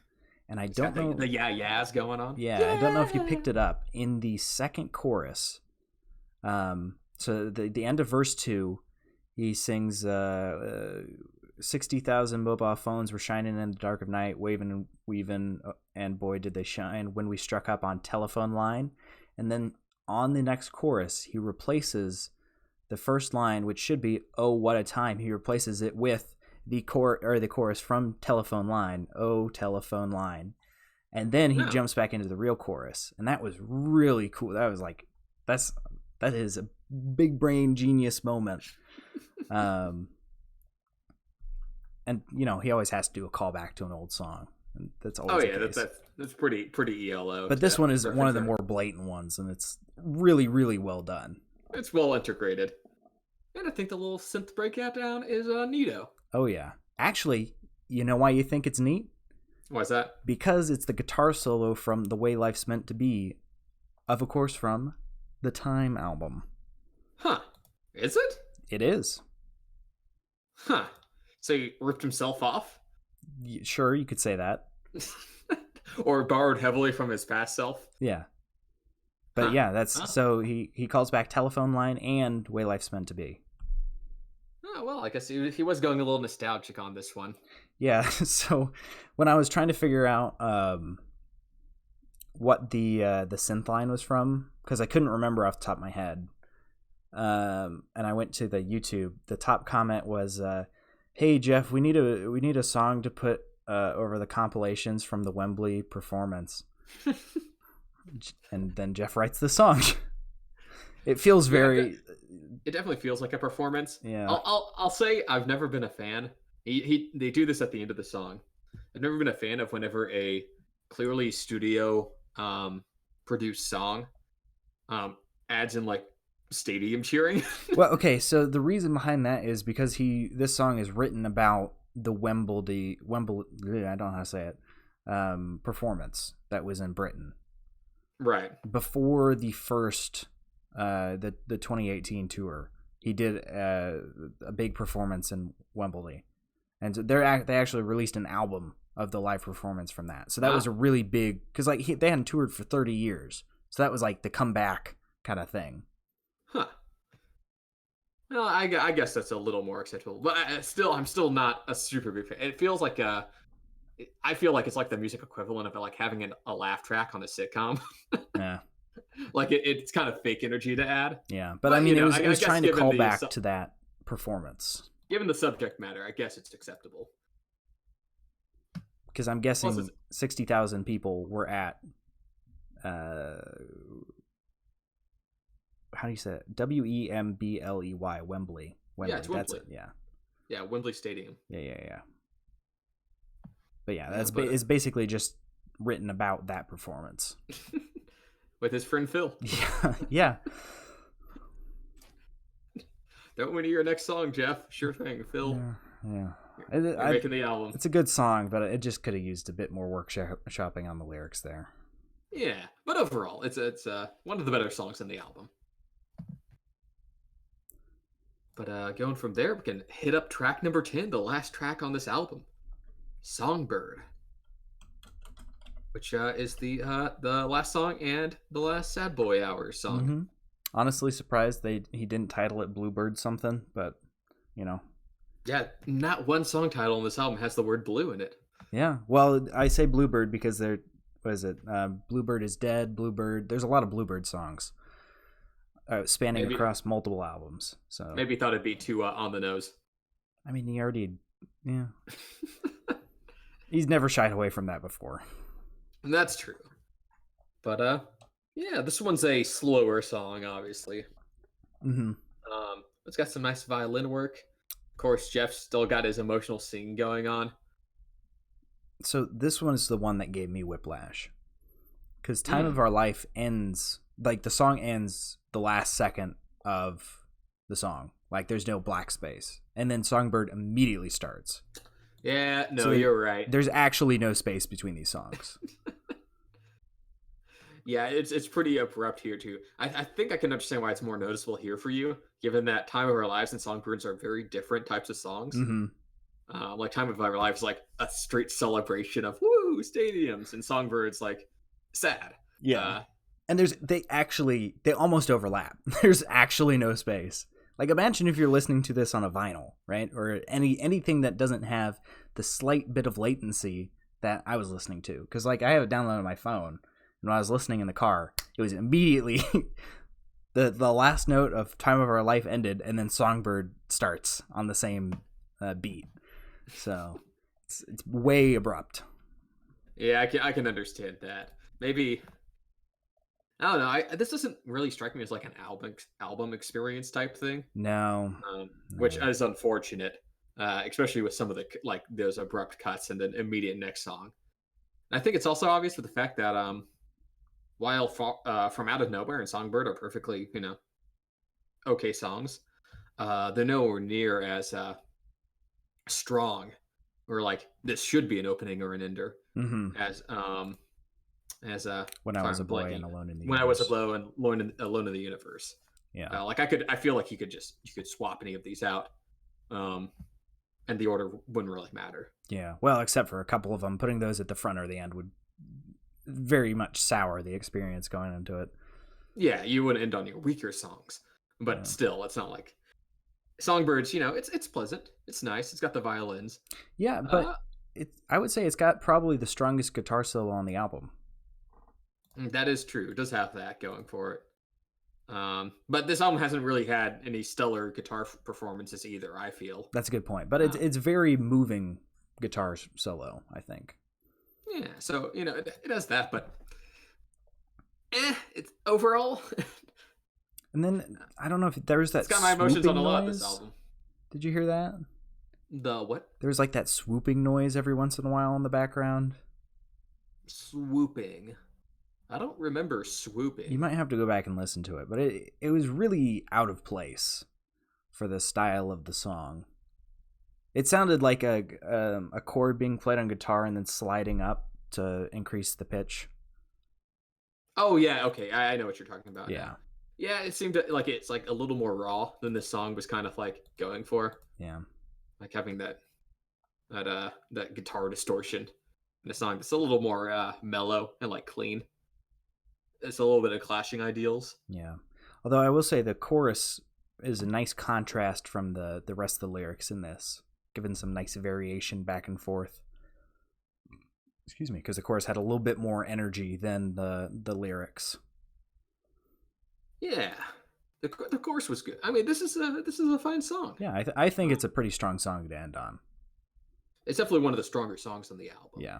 And I don't know the yeah-yeahs going on. Yeah, I don't know if you picked it up in the second chorus. So the end of verse 2, he sings 60,000 mobile phones were shining in the dark of night, waving and weaving, and boy did they shine when we struck up on telephone line. And then on the next chorus, he replaces the first line, which should be "Oh, what a time." He replaces it with the chorus from Telephone Line, "Oh, telephone line," and then he jumps back into the real chorus, and that was really cool. That was like that is a big brain genius moment. And you know, he always has to do a callback to an old song. And that's Oh always the yeah, case. that's pretty ELO. But this one is one of the sure. more blatant ones, and it's really, really well done. It's well integrated, and I think the little synth breakdown is neato. Oh yeah. Actually, you know why you think it's neat? Why is that? Because it's the guitar solo from The Way Life's Meant to Be, of course, from the Time album. Huh? Is it? It is. Huh? So he ripped himself off, Sure, you could say that. or borrowed heavily from his past self? Yeah. But Huh. yeah, that's Huh? so he calls back Telephone Line and Way Life's Meant to Be. Oh, well, I guess he was going a little nostalgic on this one. Yeah, so when I was trying to figure out what the synth line was from, because I couldn't remember off the top of my head, and I went to the YouTube, the top comment was, "Hey Jeff, we need a song to put over the compilations from the Wembley performance." And then Jeff writes the song. It feels very. It definitely feels like a performance. Yeah. I'll say I've never been a fan. They do this at the end of the song. I've never been a fan of whenever a clearly studio produced song adds in like stadium cheering. Well, okay, so the reason behind that is because this song is written about the Wembley, I don't know how to say it, performance that was in Britain. Right. Before the first, the 2018 tour, he did a big performance in Wembley. And so they actually released an album of the live performance from that. So that was a really big, because like they hadn't toured for 30 years. So that was like the comeback kind of thing. Huh. Well, I guess that's a little more acceptable, but I'm still not a super big fan. It feels like I feel like it's like the music equivalent of like having a laugh track on a sitcom. Yeah. Like it's kind of fake energy to add. Yeah, but I mean, it was trying to call back to that performance. Given the subject matter, I guess it's acceptable. Because I'm guessing 60,000 people were at, how do you say it? Wembley, Wembley. Yeah, it's That's Wembley. it. Yeah. Yeah, Wembley Stadium. Yeah. But yeah, it's basically just written about that performance. With his friend Phil. Yeah. Don't win your next song, Jeff. Sure thing, Phil. Yeah. You're making the album. It's a good song, but it just could have used a bit more workshopping on the lyrics there. Yeah, but overall, it's one of the better songs in the album. But going from there, we can hit up track number 10, the last track on this album, Songbird, which is the last song and the last Sad Boy Hours song. Mm-hmm. Honestly, surprised he didn't title it Bluebird something, but Yeah, not one song title on this album has the word blue in it. Yeah, well, I say Bluebird because Bluebird is Dead, Bluebird. There's a lot of Bluebird songs spanning across multiple albums. So maybe thought it'd be too on the nose. I mean, yeah. He's never shied away from that before. That's true. But yeah, this one's a slower song, obviously. Mm-hmm. It's got some nice violin work. Of course, Jeff's still got his emotional singing going on. So this one is the one that gave me whiplash. Because Time of Our Life ends, like the song ends the last second of the song. Like there's no black space. And then Songbird immediately starts. Yeah, no, so you're right. There's actually no space between these songs. Yeah, it's pretty abrupt here too. I think I can understand why it's more noticeable here for you, given that Time of Our Lives and Songbirds are very different types of songs. Mm-hmm. Like Time of Our Lives is like a straight celebration of woo stadiums, and Songbirds like sad. Yeah, and they almost overlap. There's actually no space. Like imagine if you're listening to this on a vinyl, right, or anything that doesn't have the slight bit of latency that I was listening to, because like I have it downloaded on my phone. And when I was listening in the car, it was immediately the last note of Time of Our Life ended, and then Songbird starts on the same beat. So it's way abrupt. Yeah, I can understand that. Maybe I don't know. This doesn't really strike me as like an album experience type thing. No, which is unfortunate, especially with some of the like those abrupt cuts and then immediate next song. I think it's also obvious with the fact that while From Out of Nowhere and Songbird are perfectly, okay songs, they're nowhere near as strong or like this should be an opening or an ender Mm-hmm. as When I sorry, Was a I'm Boy blanking. and Alone in the When I Was Universe. alone in the universe. Yeah. Like I feel like you could swap any of these out, um, and the order wouldn't really matter. Yeah. Well, except for a couple of them, putting those at the front or the end would very much sour the experience going into it. Yeah, you wouldn't end on your weaker songs, but Yeah. still, it's not like Songbirds. It's pleasant, it's nice, it's got the violins. Yeah, Uh, but I would say it's got probably the strongest guitar solo on the album. that is true. It does have that going for it. But this album hasn't really had any stellar guitar performances either, I feel. That's a good point. But Uh, it's very moving guitar solo, I think. yeah, so it has that, but it's overall. And then I don't know if there's that It's got my emotions on swooping a lot this noise. album. Did you hear that? The what? There's like that swooping noise every once in a while in the background. Swooping. I don't remember You swooping. might have to go back and listen to it, but it was really out of place for the style of the song. It sounded like a chord being played on guitar and then sliding up to increase the pitch. Oh yeah, okay, I know what you're talking about Yeah. now. Yeah, it seemed like it's like a little more raw than this song was kind of like going for, Yeah. like having that guitar distortion in a song that's a little more mellow and like clean. It's a little bit of clashing ideals. Yeah. Although I will say the chorus is a nice contrast from the rest of the lyrics in this, given some nice variation back and forth. Excuse me, because the chorus had a little bit more energy than the lyrics. Yeah, the chorus was good. I mean, this is a fine song. Yeah, I think it's a pretty strong song to end on. It's definitely one of the stronger songs on the album. Yeah.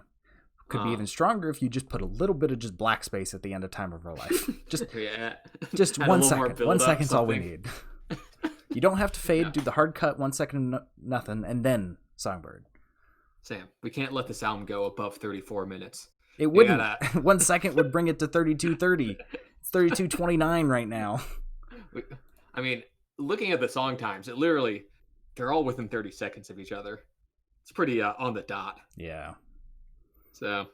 Could be even stronger if you just put a little bit of just black space at the end of Time of Our Life. Just yeah, just Add a 1 little more second. build 1 up, second's all we something. need. You don't have to fade, Yeah. do the hard cut, 1 second nothing, and then Songbird. Sam, we can't let this album go above 34 minutes. It wouldn't. gotta- 1 second would bring it to 32:30. It's 32:29 right now. I mean, looking at the song times, they're all within 30 seconds of each other. It's pretty on the dot. Yeah. So it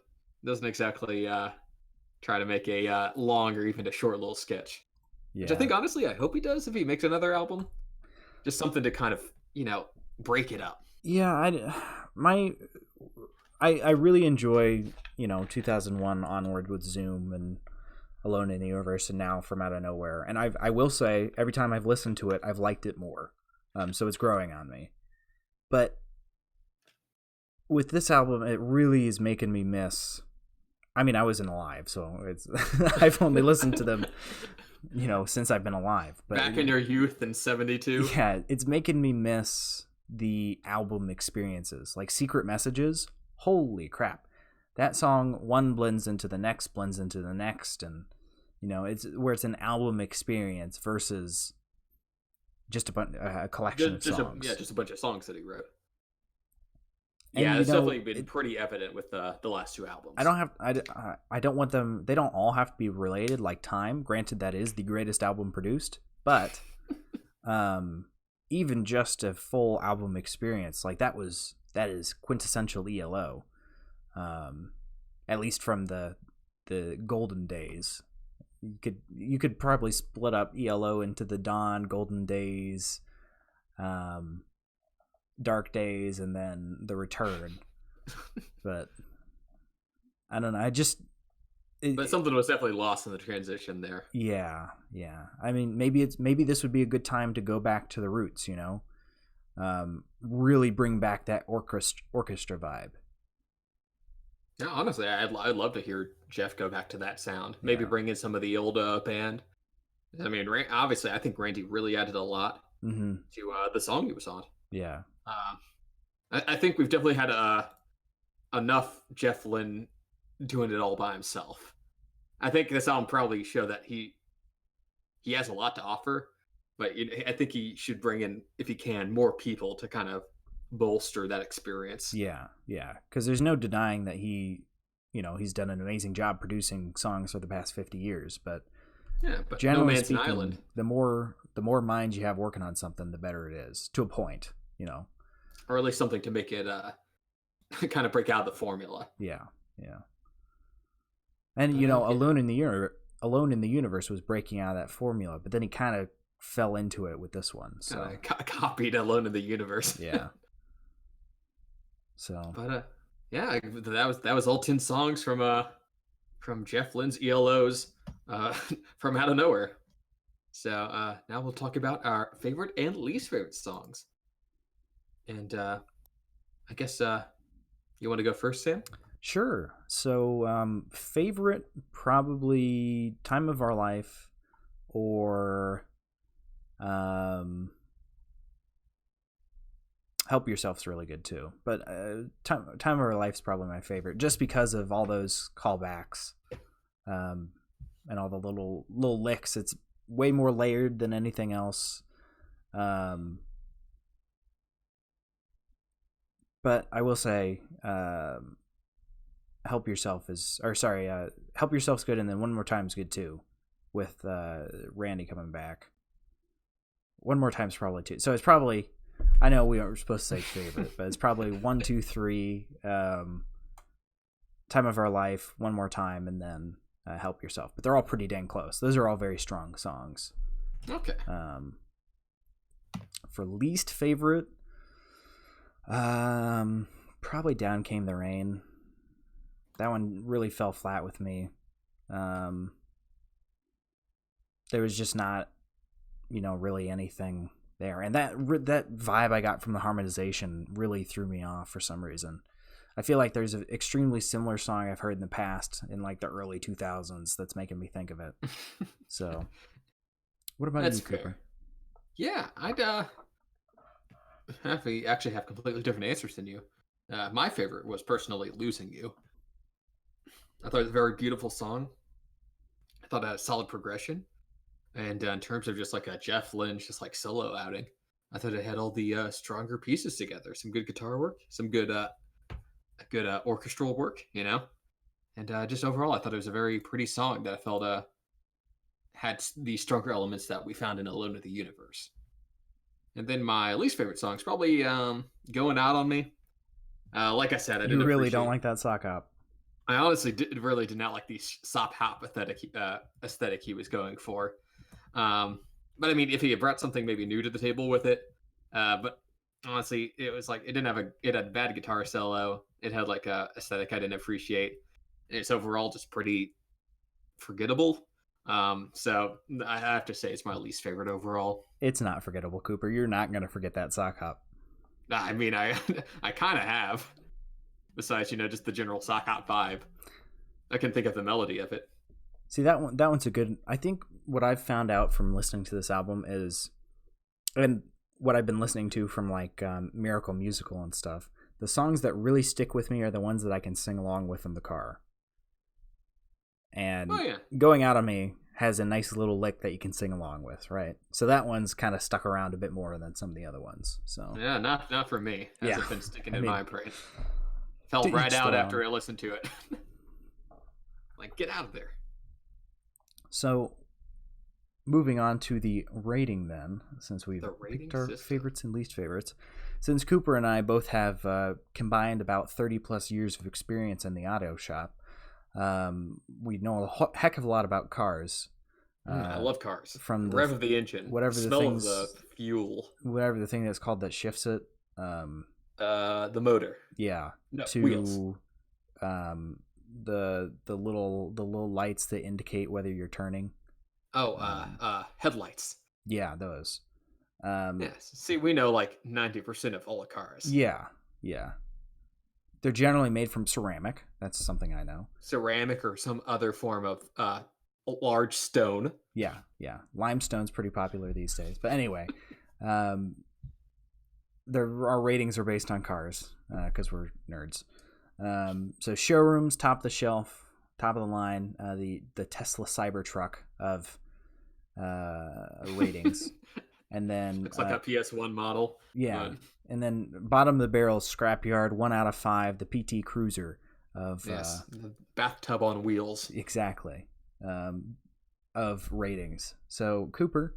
doesn't exactly try to make a long or even a short little sketch. Yeah. Which I think, honestly, I hope he does if he makes another album. Just something to kind of, break it up. Yeah, I really enjoy, 2001 onward with Zoom and Alone in the Universe and now From Out of Nowhere. And I will say every time I've listened to it, I've liked it more. So it's growing on me. But with this album, it really is making me miss. I mean, I wasn't alive, so it's I've only listened to them, since I've been alive. But Back in your youth in 72. yeah, it's making me miss the album experiences, like Secret Messages. Holy crap, that song one blends into the next, and it's where it's an album experience versus just a collection of songs. Just a bunch of songs that he wrote. And, Yeah, it's definitely been pretty evident with the last two albums. I don't want them. They don't all have to be related like Time. Granted, that is the greatest album produced, but even just a full album experience like that is quintessential ELO. At least from the golden days. You could probably split up ELO into the Dawn, Golden Days, Dark Days, and then the Return. But I don't know. But something was definitely lost in the transition there. Yeah. I mean, maybe this would be a good time to go back to the roots. Really bring back that orchestra vibe. Yeah, honestly, I'd love to hear Jeff go back to that sound. Maybe bring in some of the old band. I mean, obviously, I think Randy really added a lot to the song he was on. Yeah. I think we've definitely had enough Jeff Lynne doing it all by himself. I think this album probably show that he has a lot to offer, but I think he should bring in, if he can, more people to kind of bolster that experience. Yeah, because there's no denying that he he's done an amazing job producing songs for the past 50 years. But Yeah, but No generally Man's an speaking, Island. the more minds you have working on something, the better it is, to a point. Or at least something to make it kind of break out of the formula. Yeah, yeah. And But, Alone in the Universe was breaking out of that formula, but then he kind of fell into it with this one. So copied Alone in the Universe. yeah. So But yeah, that was all 10 songs from Jeff Lynne's ELO's from out of nowhere. So now we'll talk about our favorite and least favorite songs. And I guess you want to go first, Sam? sure. So favorite, probably Time of Our Life, or Help Yourself's really good too. But Time of Our Life's probably my favorite, just because of all those callbacks, and all the little licks. It's way more layered than anything else. But I will say, Help Yourself's good, and then One More Time's good too, with Randy coming back. One More Time's probably two. So it's probably, I know we weren't supposed to say favorite, but it's probably 1, 2, 3, Time of Our Life, One More Time, and then Help Yourself. But they're all pretty dang close. Those are all very strong songs. Okay. For least favorite, probably Down Came the Rain. That one really fell flat with me. There was just not, really anything there, and that vibe I got from the harmonization really threw me off for some reason. I feel like there's an extremely similar song I've heard in the past, in like the early 2000s, that's making me think of it. So, what about you, Cooper? Yeah, I'd actually have completely different answers than you. My favorite was personally Losing You. I thought it was a very beautiful song. I thought it had a solid progression. And in terms of just like a Jeff Lynne's just like solo outing, I thought it had all the stronger pieces together. Some good guitar work, some good orchestral work, And just overall, I thought it was a very pretty song that I felt had the stronger elements that we found in Alone in the Universe. And then my least favorite song is probably Going Out on Me. Like I said, I didn't really don't like that sock hop. I honestly really did not like the sop hop aesthetic he was going for. But I mean, if he had brought something maybe new to the table with it, but honestly, it was like it had bad guitar solo. It had like a aesthetic I didn't appreciate. It's overall just pretty forgettable. So I have to say it's my least favorite overall. It's not forgettable, Cooper. You're not gonna forget that sock hop. I mean, I kind of have. Besides, just the general sock hop vibe, I can think of the melody of it. See, that one's a good. I think what I've found out from listening to this album is, and what I've been listening to from like Miracle Musical and stuff, the songs that really stick with me are the ones that I can sing along with in the car. And Going Out on Me has a nice little lick that you can sing along with, right? So that one's kind of stuck around a bit more than some of the other ones. So yeah, not for me. Hasn't been sticking in my brain. Fell right out after I listened to it. Like, get out of there. So, moving on to the rating then, since we've picked our favorites and least favorites. Since Cooper and I both have combined about 30 plus years of experience in the auto shop, we know a heck of a lot about cars. I love cars. From the rev of the engine, whatever the smell of the fuel, whatever the thing that's called that shifts it. The motor. Yeah. No, to wheels. The little lights that indicate whether you're turning. Headlights. Yeah, those. Yes. See, we know like 90% of all the cars. Yeah. They're generally made from ceramic. That's something I know. Ceramic or some other form of large stone. Yeah. Limestone's pretty popular these days. But anyway, our ratings are based on cars because we're nerds. So showrooms, top of the shelf, top of the line, the Tesla Cybertruck of ratings. And then looks like a PS1 model. Yeah. And then bottom of the barrel, scrapyard, 1 out of 5, the PT Cruiser. of yes, the bathtub on wheels. Exactly. Of ratings. So Cooper,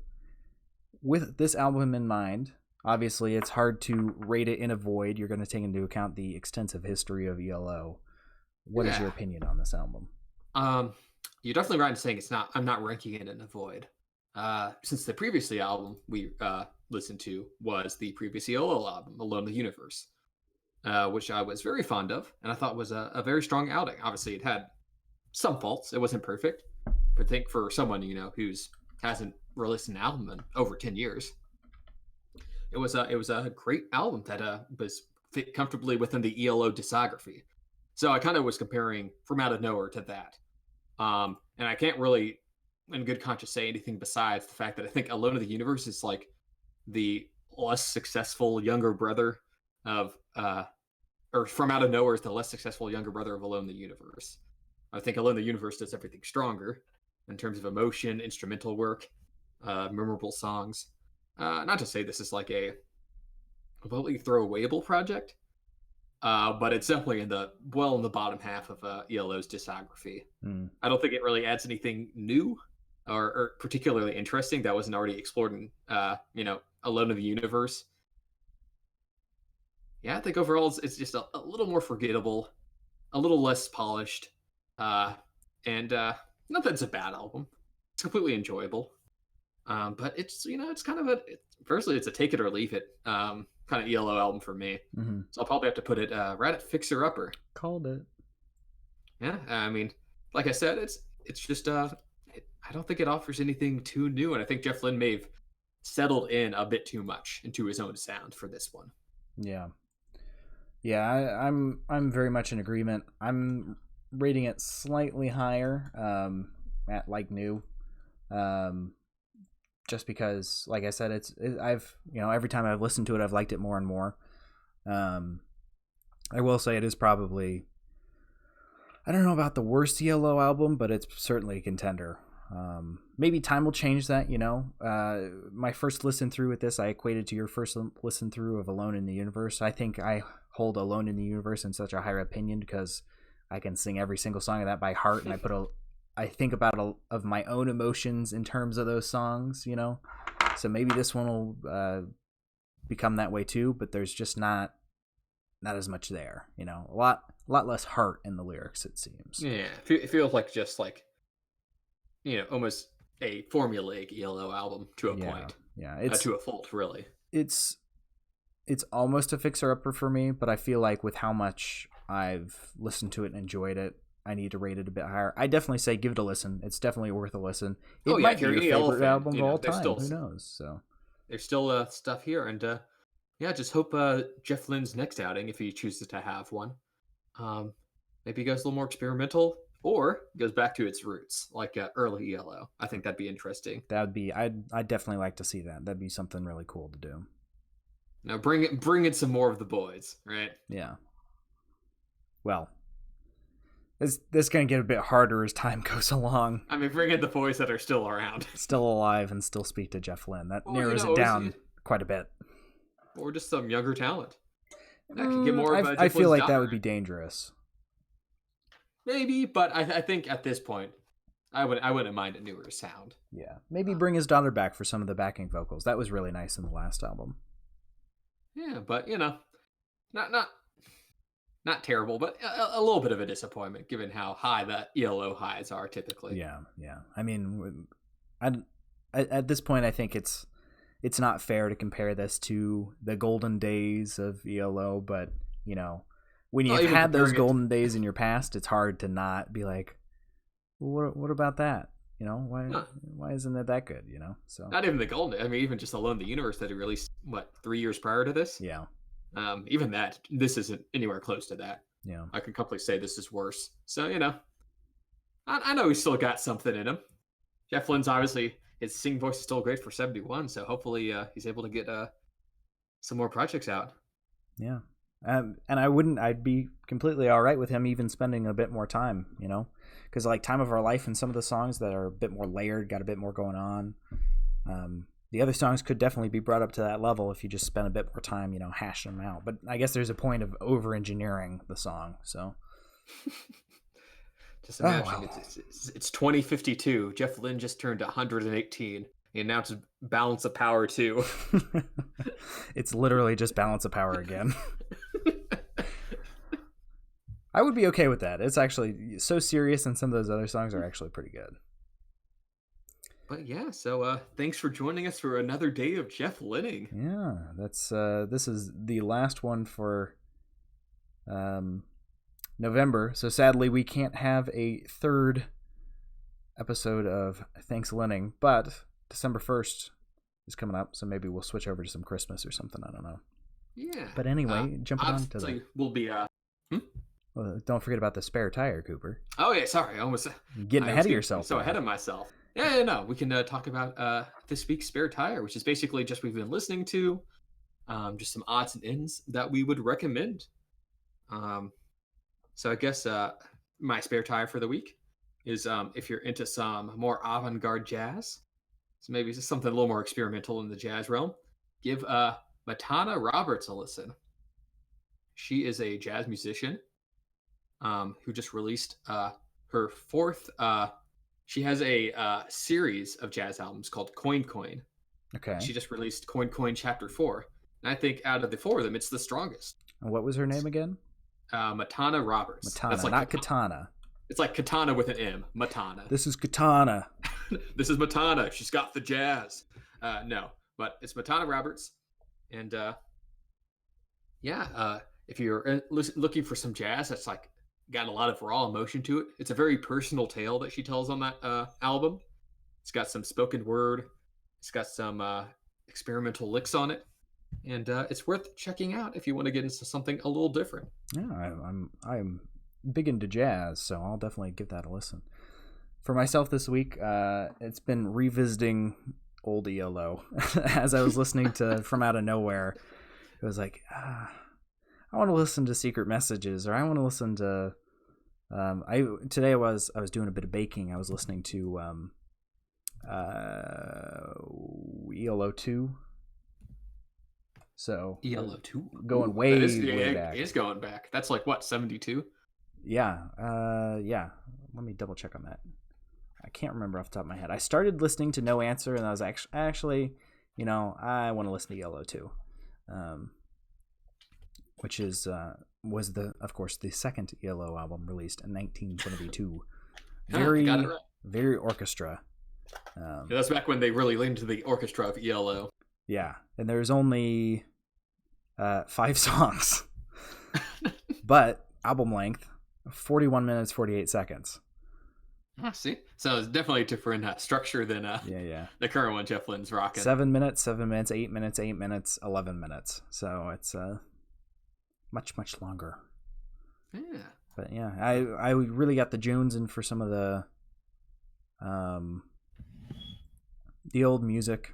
with this album in mind, obviously it's hard to rate it in a void. You're going to take into account the extensive history of ELO. What is your opinion on this album? You're definitely right in saying I'm not ranking it in a void. Since the previous album we listened to was the previous ELO album, Alone in the Universe, which I was very fond of, and I thought was a very strong outing. Obviously, it had some faults. It wasn't perfect, but I think for someone who's hasn't released an album in over 10 years, it was a great album that was fit comfortably within the ELO discography. So I kind of was comparing From Out of Nowhere to that. And I can't really, in good conscience, say anything besides the fact that I think Alone in the Universe is like the less successful younger brother of, or From Out of Nowhere is the less successful younger brother of Alone in the Universe. I think Alone in the Universe does everything stronger in terms of emotion, instrumental work, memorable songs. Not to say this is like a completely throwawayable project, but it's definitely in the bottom half of ELO's discography. I don't think it really adds anything new or particularly interesting that wasn't already explored in Alone in the Universe. Yeah, I think overall it's just a little more forgettable, a little less polished, and not that it's a bad album. It's completely enjoyable, but it's it's kind of firstly it's a take it or leave it kind of ELO album for me. Mm-hmm. So I'll probably have to put it right at Fixer Upper. Called it. Yeah, I mean, like I said, it's just I don't think it offers anything too new, and I think Jeff Lynne may have settled in a bit too much into his own sound for this one. Yeah, I'm very much in agreement. I'm rating it slightly higher, at like new, just because, like I said, I've every time I've listened to it, I've liked it more and more. I will say it is probably, I don't know about the worst ELO album, but it's certainly a contender. Maybe time will change that, my first listen through with this, I equated to your first listen through of Alone in the Universe. I think I hold Alone in the Universe in such a higher opinion because I can sing every single song of that by heart, and I think about of my own emotions in terms of those songs, so maybe this one will become that way too, but there's just not as much there, a lot less heart in the lyrics, it seems. Yeah, it feels like just like almost a formulaic ELO album to a point. Yeah, it's to a fault, really. It's almost a fixer-upper for me, but I feel like with how much I've listened to it and enjoyed it, I need to rate it a bit higher. I definitely say give it a listen. It's definitely worth a listen. It might be your favorite album of all time. Who knows? So there's still stuff here, and just hope Jeff Lynne's next outing, if he chooses to have one, maybe goes a little more experimental, or goes back to its roots, like early ELO. I think that'd be interesting. I'd definitely like to see that. That'd be something really cool to do. Now bring in some more of the boys, right? Yeah. Well, this going to get a bit harder as time goes along. I mean, bring in the boys that are still around. Still alive and still speak to Jeff Lynne. That narrows it down quite a bit. Or just some younger talent. That could get more of I feel like that would be dangerous. Maybe, but I think at this point, I wouldn't mind a newer sound. Yeah. Maybe bring his daughter back for some of the backing vocals. That was really nice in the last album. Yeah, but not terrible, but a little bit of a disappointment given how high the ELO highs are typically. Yeah. I mean, at this point, I think it's not fair to compare this to the golden days of ELO, but when you've had those golden days in your past, it's hard to not be like, what about that? Why isn't it that good? So not even the golden. I mean, even just Alone in the Universe that he released 3 years prior to this. Yeah. Even that, this isn't anywhere close to that. Yeah. I could comfortably say this is worse. So I know he's still got something in him. Jeff Lynne's obviously, his singing voice is still great for 71. So hopefully he's able to get some more projects out. Yeah. And I'd be completely all right with him even spending a bit more time, because like Time of Our Life and some of the songs that are a bit more layered, got a bit more going on. The other songs could definitely be brought up to that level if you just spend a bit more time, hashing them out. But I guess there's a point of over-engineering the song. So Just Oh imagine well. it's 2052. Jeff Lynne just turned 118. He announced Balance of Power 2. It's literally just Balance of Power again. I would be okay with that. It's actually so serious, and some of those other songs are actually pretty good. But yeah, so thanks for joining us for another day of Jeff Lynning. Yeah, that's this is the last one for November. So sadly, we can't have a third episode of Thanks-Lynning, but December 1st is coming up, so maybe we'll switch over to some Christmas or something. I don't know. Yeah. But anyway, jumping on to the... We'll be... don't forget about the spare tire, Cooper. Oh, yeah, sorry. Getting ahead of yourself. So ahead of myself. Yeah, no. We can talk about this week's spare tire, which is basically just we've been listening to, just some odds and ends that we would recommend. So I guess my spare tire for the week is if you're into some more avant-garde jazz, so maybe just something a little more experimental in the jazz realm, give Matana Roberts a listen. She is a jazz musician who just released her fourth. She has a series of jazz albums called Coin Coin. Okay. She just released Coin Coin Chapter 4. And I think out of the four of them, it's the strongest. And what was her name again? Matana Roberts. Matana, That's like not Katana. It's like Katana with an M. Matana. This is Katana. This is Matana. She's got the jazz. No, but it's Matana Roberts. And if you're looking for some jazz that's like got a lot of raw emotion to it, it's a very personal tale that she tells on that album. It's got some spoken word. It's got some experimental licks on it. And it's worth checking out if you want to get into something a little different. Yeah, I'm big into jazz, so I'll definitely give that a listen. For myself this week, it's been revisiting old ELO. As I was listening to From Out of Nowhere, it was like, I want to listen to Secret Messages, or I want to listen to. Today I was doing a bit of baking. I was listening to ELO 2. So ELO 2 going way back. It's going back. That's like what, 72? Yeah. Let me double check on that. I can't remember off the top of my head. I started listening to No Answer, and I was actually, I want to listen to ELO 2, which was of course the second ELO album released in 1972. Very got it right. Very orchestra. That's back when they really leaned to the orchestra of ELO. Yeah, and there's only 5 songs, but album length 41 minutes 48 seconds. See, so it's definitely a different structure than the current one Jeff Lynne's rocking. 7 minutes, 8 minutes, 11 minutes. So it's much longer. Yeah, but yeah, I really got the Jones in for some of the old music,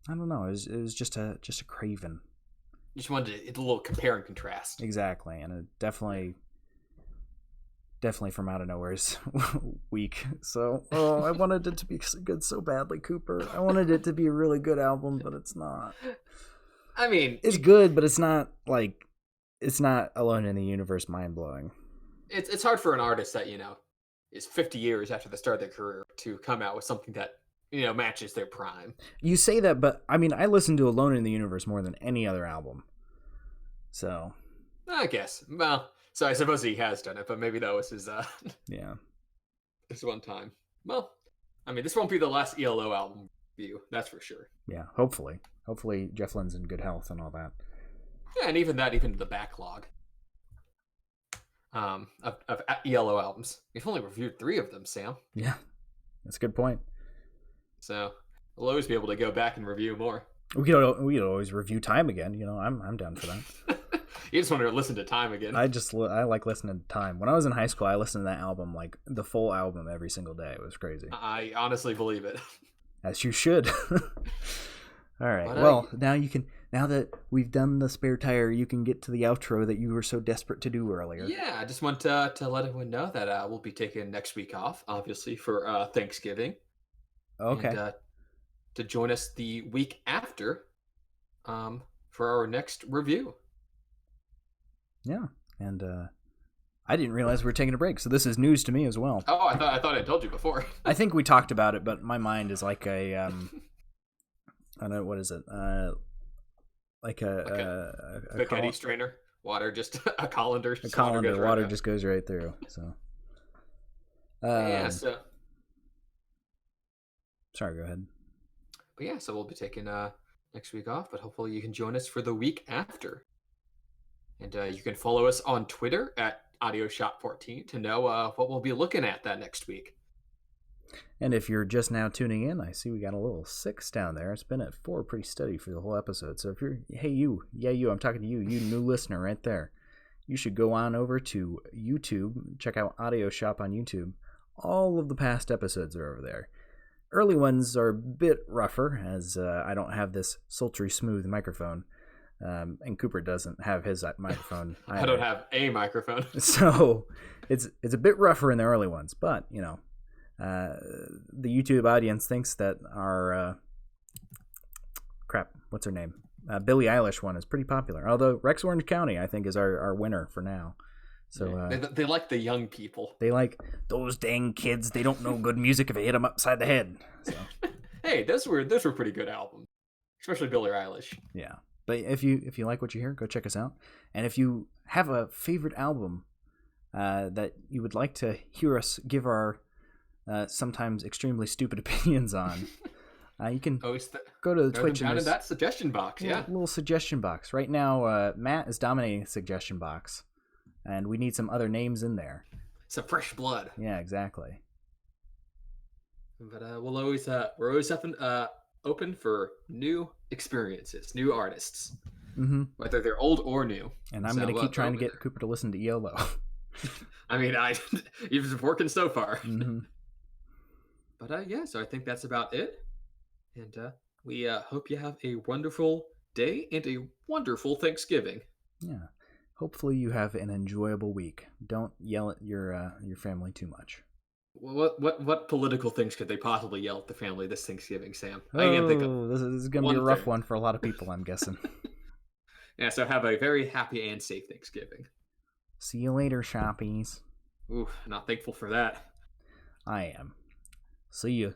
I don't know. It was just a craving. You just wanted a little compare and contrast. Exactly, and it definitely From Out of Nowhere's weak. So, I wanted it to be good so badly, Cooper. I wanted it to be a really good album, but it's not. I mean, it's good, but it's not Alone in the Universe mind blowing. It's hard for an artist that is 50 years after the start of their career to come out with something that matches their prime. You say that, but I mean, I listen to Alone in the Universe more than any other album. So, I guess. Well, so I suppose he has done it, but maybe that was his his one time. Well, I mean, this won't be the last ELO album review, that's for sure. Yeah, hopefully Jeff Lynne's in good health and all that. Yeah, and even the backlog of ELO albums. We've only reviewed 3 of them, Sam. Yeah, that's a good point. So we'll always be able to go back and review more. We could always review Time again. I'm down for that. You just want to listen to Time again. I like listening to Time. When I was in high school, I listened to that album, like the full album, every single day. It was crazy. I honestly believe it. As you should. All right. Well, now that we've done the spare tire, you can get to the outro that you were so desperate to do earlier. Yeah, I just want to let everyone know that we'll be taking next week off, obviously, for Thanksgiving. Okay. And, to join us the week after for our next review. Yeah, and I didn't realize we were taking a break, so this is news to me as well. Oh, I thought I told you before. I think we talked about it, but my mind is like a I don't know, what is it? Like a spaghetti strainer. Water, just a colander. A colander. Water just goes right through. So. Yeah. So. Sorry. Go ahead. But yeah, so we'll be taking next week off, but hopefully you can join us for the week after. And you can follow us on Twitter at AudioShop14 to know what we'll be looking at that next week. And if you're just now tuning in, I see we got a little 6 down there. It's been at 4 pretty steady for the whole episode. So if you're, hey, you, I'm talking to you, you new listener right there. You should go on over to YouTube, check out Audio Shop on YouTube. All of the past episodes are over there. Early ones are a bit rougher, as I don't have this sultry smooth microphone. And Cooper doesn't have his microphone either. I don't have a microphone. So it's a bit rougher in the early ones, but, you know, the YouTube audience thinks that our what's her name? Billie Eilish one is pretty popular. Although Rex Orange County, I think, is our winner for now. So they like the young people. They like those dang kids. They don't know good music if I hit them upside the head. So. Hey, those were pretty good albums, especially Billie Eilish. Yeah, but if you like what you hear, go check us out. And if you have a favorite album that you would like to hear us give our sometimes extremely stupid opinions on, you can go to the Twitch down in that suggestion box. Yeah, little suggestion box. Right now, Matt is dominating the suggestion box, and we need some other names in there. Some fresh blood. Yeah, exactly. But we're always open for new experiences, new artists, whether they're old or new. And I'm going to keep trying to get Cooper to listen to ELO. I mean, it's working so far. Mm-hmm. But yeah, so I think that's about it. And we hope you have a wonderful day and a wonderful Thanksgiving. Yeah. Hopefully you have an enjoyable week. Don't yell at your family too much. What political things could they possibly yell at the family this Thanksgiving, Sam? I can't think of. This is going to be a rough one for a lot of people, I'm guessing. Yeah, so have a very happy and safe Thanksgiving. See you later, shoppies. Ooh, not thankful for that. I am. See you.